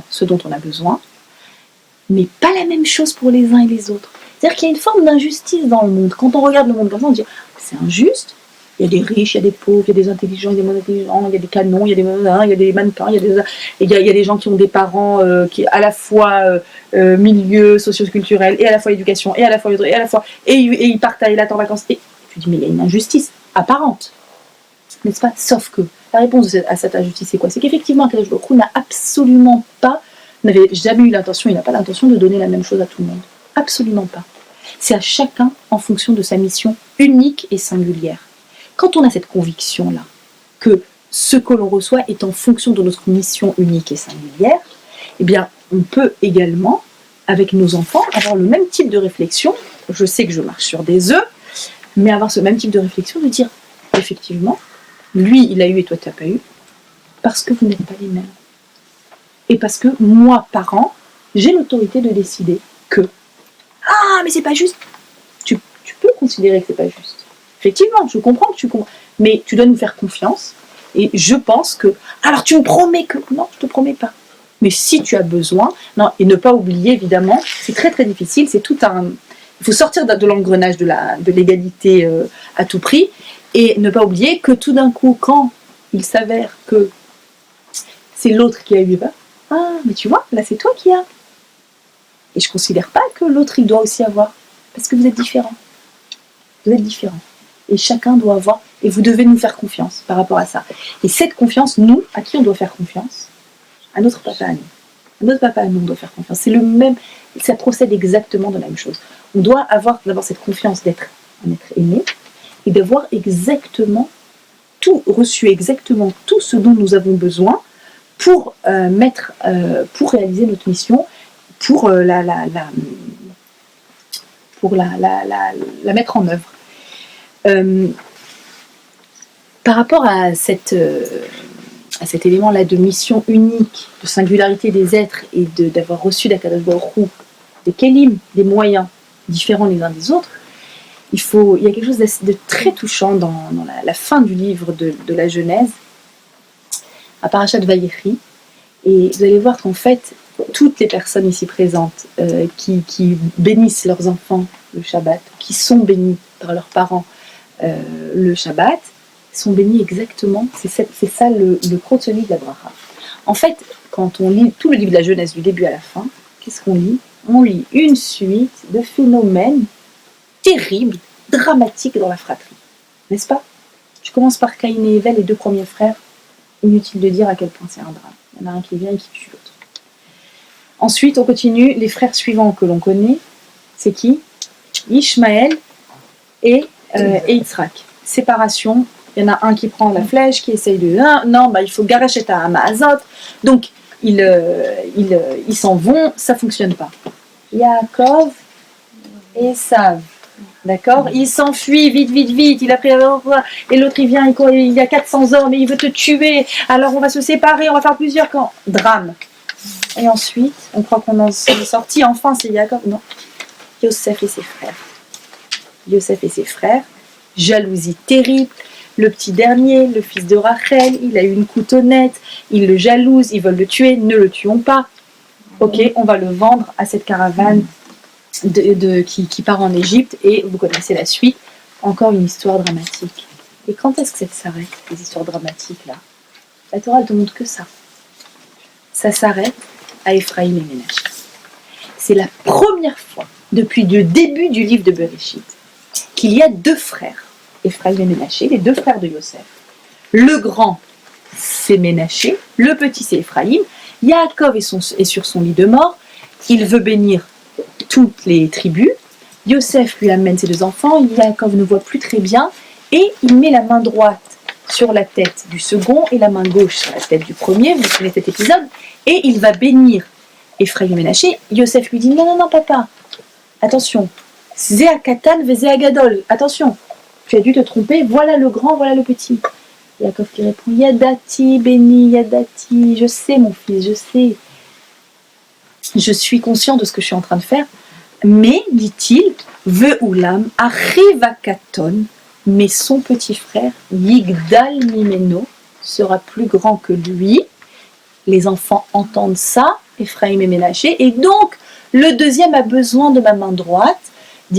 ce dont on a besoin, mais pas la même chose pour les uns et les autres. C'est-à-dire qu'il y a une forme d'injustice dans le monde. Quand on regarde le monde comme ça, on dit c'est injuste. Il y a des riches, il y a des pauvres, il y a des intelligents, il y a des moins intelligents, il y a des canons, il y a des mannequins, il y a des gens qui ont des parents qui à la fois milieu socio-culturel et à la fois éducation et à la fois et ils partent aller là en vacances. Et tu dis mais il y a une injustice apparente, n'est-ce pas ? Sauf que la réponse à cette injustice c'est quoi ? C'est qu'effectivement Akadosh Baruch Hu n'avait jamais eu l'intention, il n'a pas l'intention de donner la même chose à tout le monde. Absolument pas. C'est à chacun en fonction de sa mission unique et singulière. Quand on a cette conviction-là, que ce que l'on reçoit est en fonction de notre mission unique et singulière, eh bien, on peut également, avec nos enfants, avoir le même type de réflexion. Je sais que je marche sur des œufs, mais avoir ce même type de réflexion, de dire, effectivement, lui, il a eu et toi, tu n'as pas eu, parce que vous n'êtes pas les mêmes. Et parce que moi, parent, j'ai l'autorité de décider que « Ah, mais c'est pas juste !» Tu peux considérer que c'est pas juste. Effectivement, je comprends que tu comprends, mais tu dois nous faire confiance. Et je pense que... Alors, tu me promets que... Non, je te promets pas. Mais si tu as besoin... Non, et ne pas oublier, évidemment, c'est très très difficile, c'est tout un... Il faut sortir de l'engrenage de l'égalité à tout prix, et ne pas oublier que tout d'un coup, quand il s'avère que c'est l'autre qui a eu, ah, mais tu vois, là c'est toi qui as. Et je ne considère pas que l'autre il doit aussi avoir, parce que vous êtes différents. Vous êtes différents. Et chacun doit avoir, et vous devez nous faire confiance par rapport à ça. Et cette confiance, nous, à qui on doit faire confiance? À notre papa à nous. À notre papa à nous, on doit faire confiance. C'est le même, ça procède exactement de la même chose. On doit avoir d'abord cette confiance d'être un être aimé, et d'avoir exactement tout, reçu exactement tout ce dont nous avons besoin pour pour réaliser notre mission, pour la mettre en œuvre. Par rapport à cet élément-là de mission unique, de singularité des êtres et d'avoir reçu d'Akadosh Baruch Hu des kelim, des moyens différents les uns des autres, il y a quelque chose de très touchant dans la fin du livre de la Genèse, à Parashat Vayechi, et vous allez voir qu'en fait, toutes les personnes ici présentes qui bénissent leurs enfants le Shabbat, qui sont bénis par leurs parents le Shabbat, sont bénis exactement, c'est ça le contenu de la bracha. En fait, quand on lit tout le livre de la Genèse du début à la fin, qu'est-ce qu'on lit? On lit une suite de phénomènes terribles, dramatiques dans la fratrie. N'est-ce pas? Je commence par Caïn et Ével, les deux premiers frères. Inutile de dire à quel point c'est un drame. Il y en a un qui vient et qui tue l'autre. Ensuite, on continue. Les frères suivants que l'on connaît, c'est qui? Ishmaël et Yitzhak. Séparation. Il y en a un qui prend la flèche, qui essaye de... Non, il faut Garachet à Amazot. Donc, ils s'en vont. Ça ne fonctionne pas. Yaakov et Esav. D'accord? Il s'enfuit vite. Il a pris et l'autre il vient, il y a 400 hommes et il veut te tuer. Alors on va se séparer, on va faire plusieurs camps. Drame. Et ensuite, on croit qu'on en est sorti. Enfin, c'est Jacob. Non. Yosef et ses frères. Jalousie terrible. Le petit dernier, le fils de Rachel, il a eu une coutonnette. Ils le jalousent, ils veulent le tuer. Ne le tuons pas. Ok, on va le vendre à cette caravane qui part en Égypte, et vous connaissez la suite, encore une histoire dramatique. Et quand est-ce que ça s'arrête, les histoires dramatiques là? La Torah ne te montre que ça. Ça s'arrête à Ephraim et Ménaché. C'est la première fois depuis le début du livre de Bereshit qu'il y a deux frères, Ephraim et Ménaché, les deux frères de Yosef. Le grand, c'est Ménaché, le petit, c'est Ephraim. Yaakov est sur son lit de mort, il veut bénir toutes les tribus. Yosef lui amène ses deux enfants. Yaakov ne voit plus très bien et il met la main droite sur la tête du second et la main gauche sur la tête du premier. Vous connaissez cet épisode. Et il va bénir Ephraim et Ménaché. Yosef lui dit non papa, attention, Zéa Katan ve Zéa Gadol, attention, tu as dû te tromper, voilà le grand, voilà le petit. Yaakov qui répond Yadati, béni, Yadati, je sais mon fils, je sais. Je suis conscient de ce que je suis en train de faire, mais, dit-il, Ve'ulam Arivakaton, mais son petit frère, Yigdal Mimeno, sera plus grand que lui. Les enfants entendent ça, Ephraim et Ménaché, et donc le deuxième a besoin de ma main droite,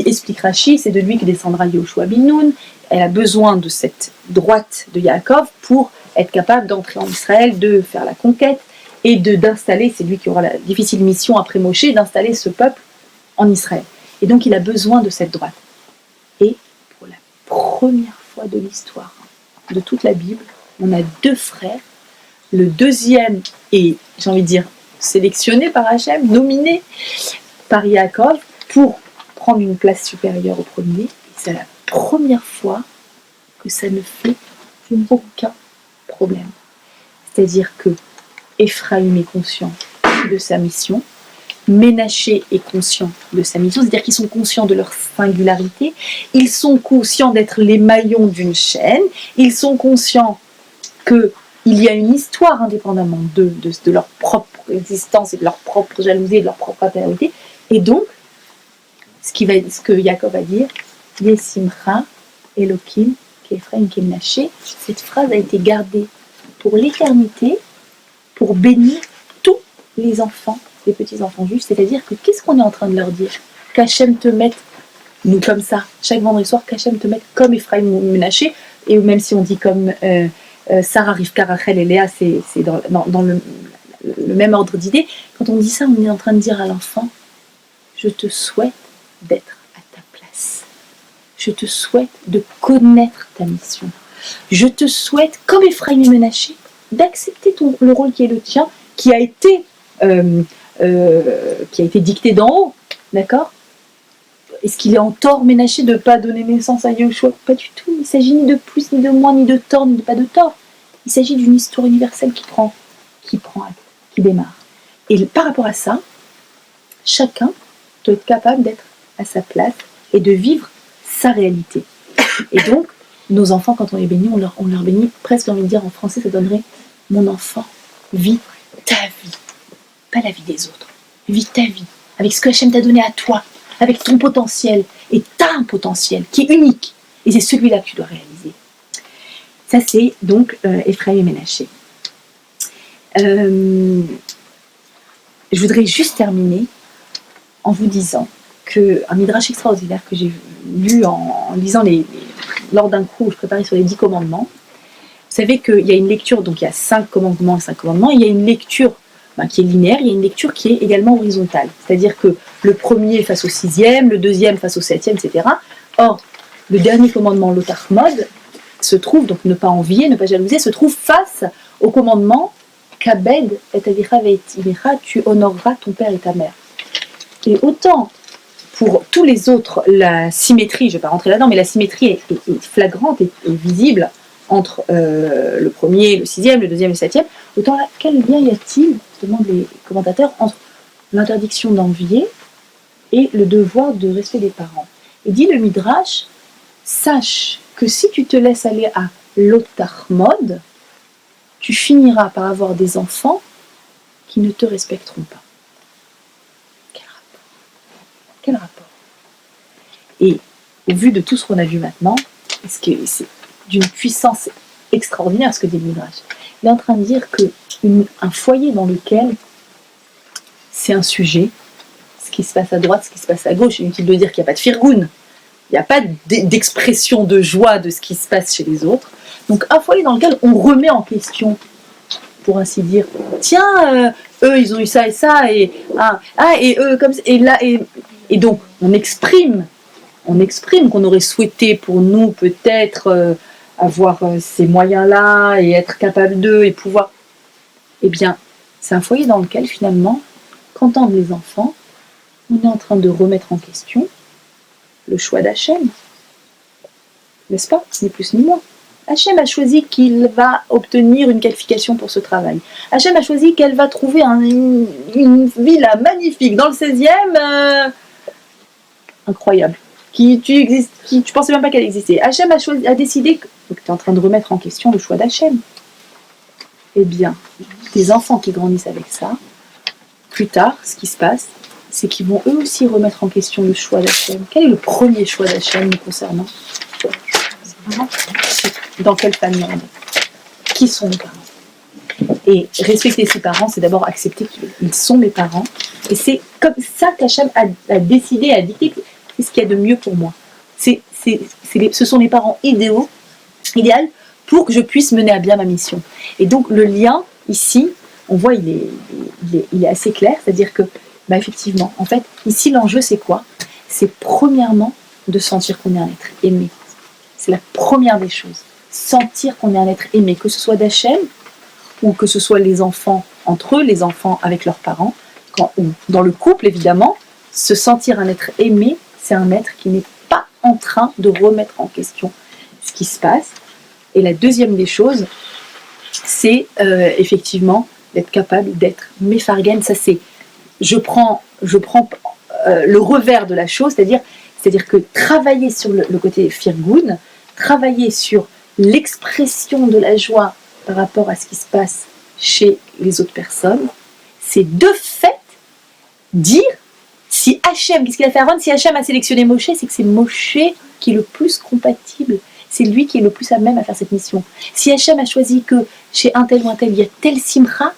explique Rashi, c'est de lui que descendra Yoshua bin Nun. Elle a besoin de cette droite de Yaakov pour être capable d'entrer en Israël, de faire la conquête, et d'installer, c'est lui qui aura la difficile mission après Moshe, d'installer ce peuple en Israël. Et donc il a besoin de cette droite. Et pour la première fois de l'histoire de toute la Bible, on a deux frères. Le deuxième est, sélectionné par Hachem, nominé par Yaakov pour prendre une place supérieure au premier. C'est la première fois que ça ne fait aucun problème. C'est-à-dire que Ephraïm est conscient de sa mission, Ménaché est conscient de sa mission, c'est-à-dire qu'ils sont conscients de leur singularité, ils sont conscients d'être les maillons d'une chaîne, ils sont conscients qu'il y a une histoire indépendamment d'eux, de leur propre existence et de leur propre jalousie et de leur propre intériorité. Et donc, ce que Jacob va dire, Yesimcha Elohim Kephraim Kemenaché, cette phrase a été gardée pour l'éternité, pour bénir tous les enfants, les petits-enfants juifs. C'est-à-dire que qu'est-ce qu'on est en train de leur dire? Qu'Hachem te mette, nous comme ça, chaque vendredi soir, qu'Hachem te mette comme Ephraim Menaché, et même si on dit comme Sarah, Rivka, Rachel et Léa, c'est dans le même ordre d'idée. Quand on dit ça, on est en train de dire à l'enfant, je te souhaite d'être à ta place. Je te souhaite de connaître ta mission. Je te souhaite, comme Ephraim et Menaché, d'accepter le rôle qui est le tien, qui a été dicté d'en haut, d'accord? Est-ce qu'il est en tort, Ménaché, de ne pas donner naissance à Yahushua? Pas du tout. Il ne s'agit ni de plus, ni de moins, ni de tort, ni de pas de tort. Il s'agit d'une histoire universelle qui prend acte, qui démarre. Et par rapport à ça, chacun doit être capable d'être à sa place et de vivre sa réalité. Et donc, nos enfants, quand on les bénit, on leur bénit presque, envie de dire en français, ça donnerait « Mon enfant, vis ta vie ». Pas la vie des autres. Vis ta vie, avec ce que Hachem t'a donné à toi, avec ton potentiel. Et tu as un potentiel qui est unique. Et c'est celui-là que tu dois réaliser. Ça, c'est donc Ephraim et Ménaché. Je voudrais juste terminer en vous disant qu'un midrash extraordinaire que j'ai lu en lisant lors d'un cours où je préparais sur les 10 commandements. Vous savez qu'il y a une lecture, donc il y a 5 commandements et 5 commandements, et il y a une lecture qui est linéaire, il y a une lecture qui est également horizontale. C'est-à-dire que le premier face au 6e, le deuxième face au 7e, etc. Or, le dernier commandement, l'Otachmod, se trouve, donc ne pas envier, ne pas jalouser, se trouve face au commandement Kabed et avicha veit imecha, tu honoreras ton père et ta mère. Et autant pour tous les autres, la symétrie, je ne vais pas rentrer là-dedans, mais la symétrie est flagrante et visible entre le premier, le 6e, le 2e et le 7e, autant là, quel lien y a-t-il, demandent les commentateurs, entre l'interdiction d'envier et le devoir de respect des parents? Et dit le Midrash, sache que si tu te laisses aller à l'Otachmod, tu finiras par avoir des enfants qui ne te respecteront pas. Quel rapport? Et au vu de tout ce qu'on a vu maintenant, parce que c'est d'une puissance extraordinaire ce que dit le Midrash, il est en train de dire qu'un foyer dans lequel c'est un sujet, ce qui se passe à droite, ce qui se passe à gauche, inutile de dire qu'il n'y a pas de firgoun, il n'y a pas d'expression de joie de ce qui se passe chez les autres. Donc un foyer dans lequel on remet en question, pour ainsi dire, tiens, eux ils ont eu ça et ça, et eux comme ça, et là, et donc on exprime qu'on aurait souhaité pour nous peut-être avoir ces moyens-là et être capable d'eux et pouvoir. Eh bien, c'est un foyer dans lequel finalement, qu'entendent les enfants, on est en train de remettre en question le choix d'Hachem. N'est-ce pas? Ni plus ni moins. Hachem a choisi qu'il va obtenir une qualification pour ce travail. Hachem a choisi qu'elle va trouver une villa magnifique dans le 16e, incroyable, tu pensais même pas qu'elle existait. Hachem a décidé que tu es en train de remettre en question le choix d'Hachem. Eh bien, les enfants qui grandissent avec ça, plus tard, ce qui se passe, c'est qu'ils vont eux aussi remettre en question le choix d'Hachem. Quel est le premier choix d'Hachem nous concernant? Dans quelle famille on est? Qui sont mes parents? Et respecter ses parents, c'est d'abord accepter qu'ils sont mes parents. Et c'est comme ça qu'Hachem a décidé, a dicté que c'est ce qu'il y a de mieux pour moi. Ce sont les parents idéal pour que je puisse mener à bien ma mission. Et donc le lien ici, on voit, il est assez clair, c'est-à-dire que, effectivement, en fait, ici l'enjeu c'est quoi? C'est premièrement de sentir qu'on est un être aimé. C'est la première des choses. Sentir qu'on est un être aimé, que ce soit d'Hachem ou que ce soit les enfants entre eux, les enfants avec leurs parents, ou dans le couple évidemment, se sentir un être aimé, c'est un maître qui n'est pas en train de remettre en question ce qui se passe. Et la deuxième des choses, c'est effectivement d'être capable d'être mefargen. Ça c'est, je prends le revers de la chose, c'est-à-dire que travailler sur le côté firgoun, travailler sur l'expression de la joie par rapport à ce qui se passe chez les autres personnes, c'est de fait dire, si Hachem, qu'est-ce qu'il a fait Aaron? Si Hachem a sélectionné Moshe, c'est que c'est Moshe qui est le plus compatible, c'est lui qui est le plus à même à faire cette mission. Si Hachem a choisi que chez un tel ou un tel, il y a tel simcha,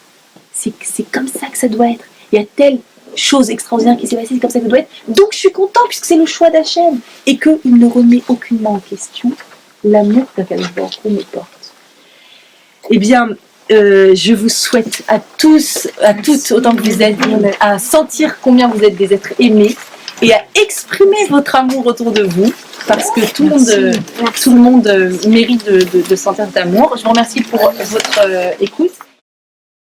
c'est comme ça que ça doit être. Il y a telle chose extraordinaire qui s'est passée, c'est comme ça que ça doit être. Donc je suis content puisque c'est le choix d'Hachem. Et qu'il ne remet aucunement en question l'amour qu'Akadosh Baruch Hu me porte. Eh bien, je vous souhaite à tous, à toutes, autant que vous êtes, à sentir combien vous êtes des êtres aimés et à exprimer votre amour autour de vous, parce que tout le monde mérite de sentir cet amour. Je vous remercie pour votre écoute.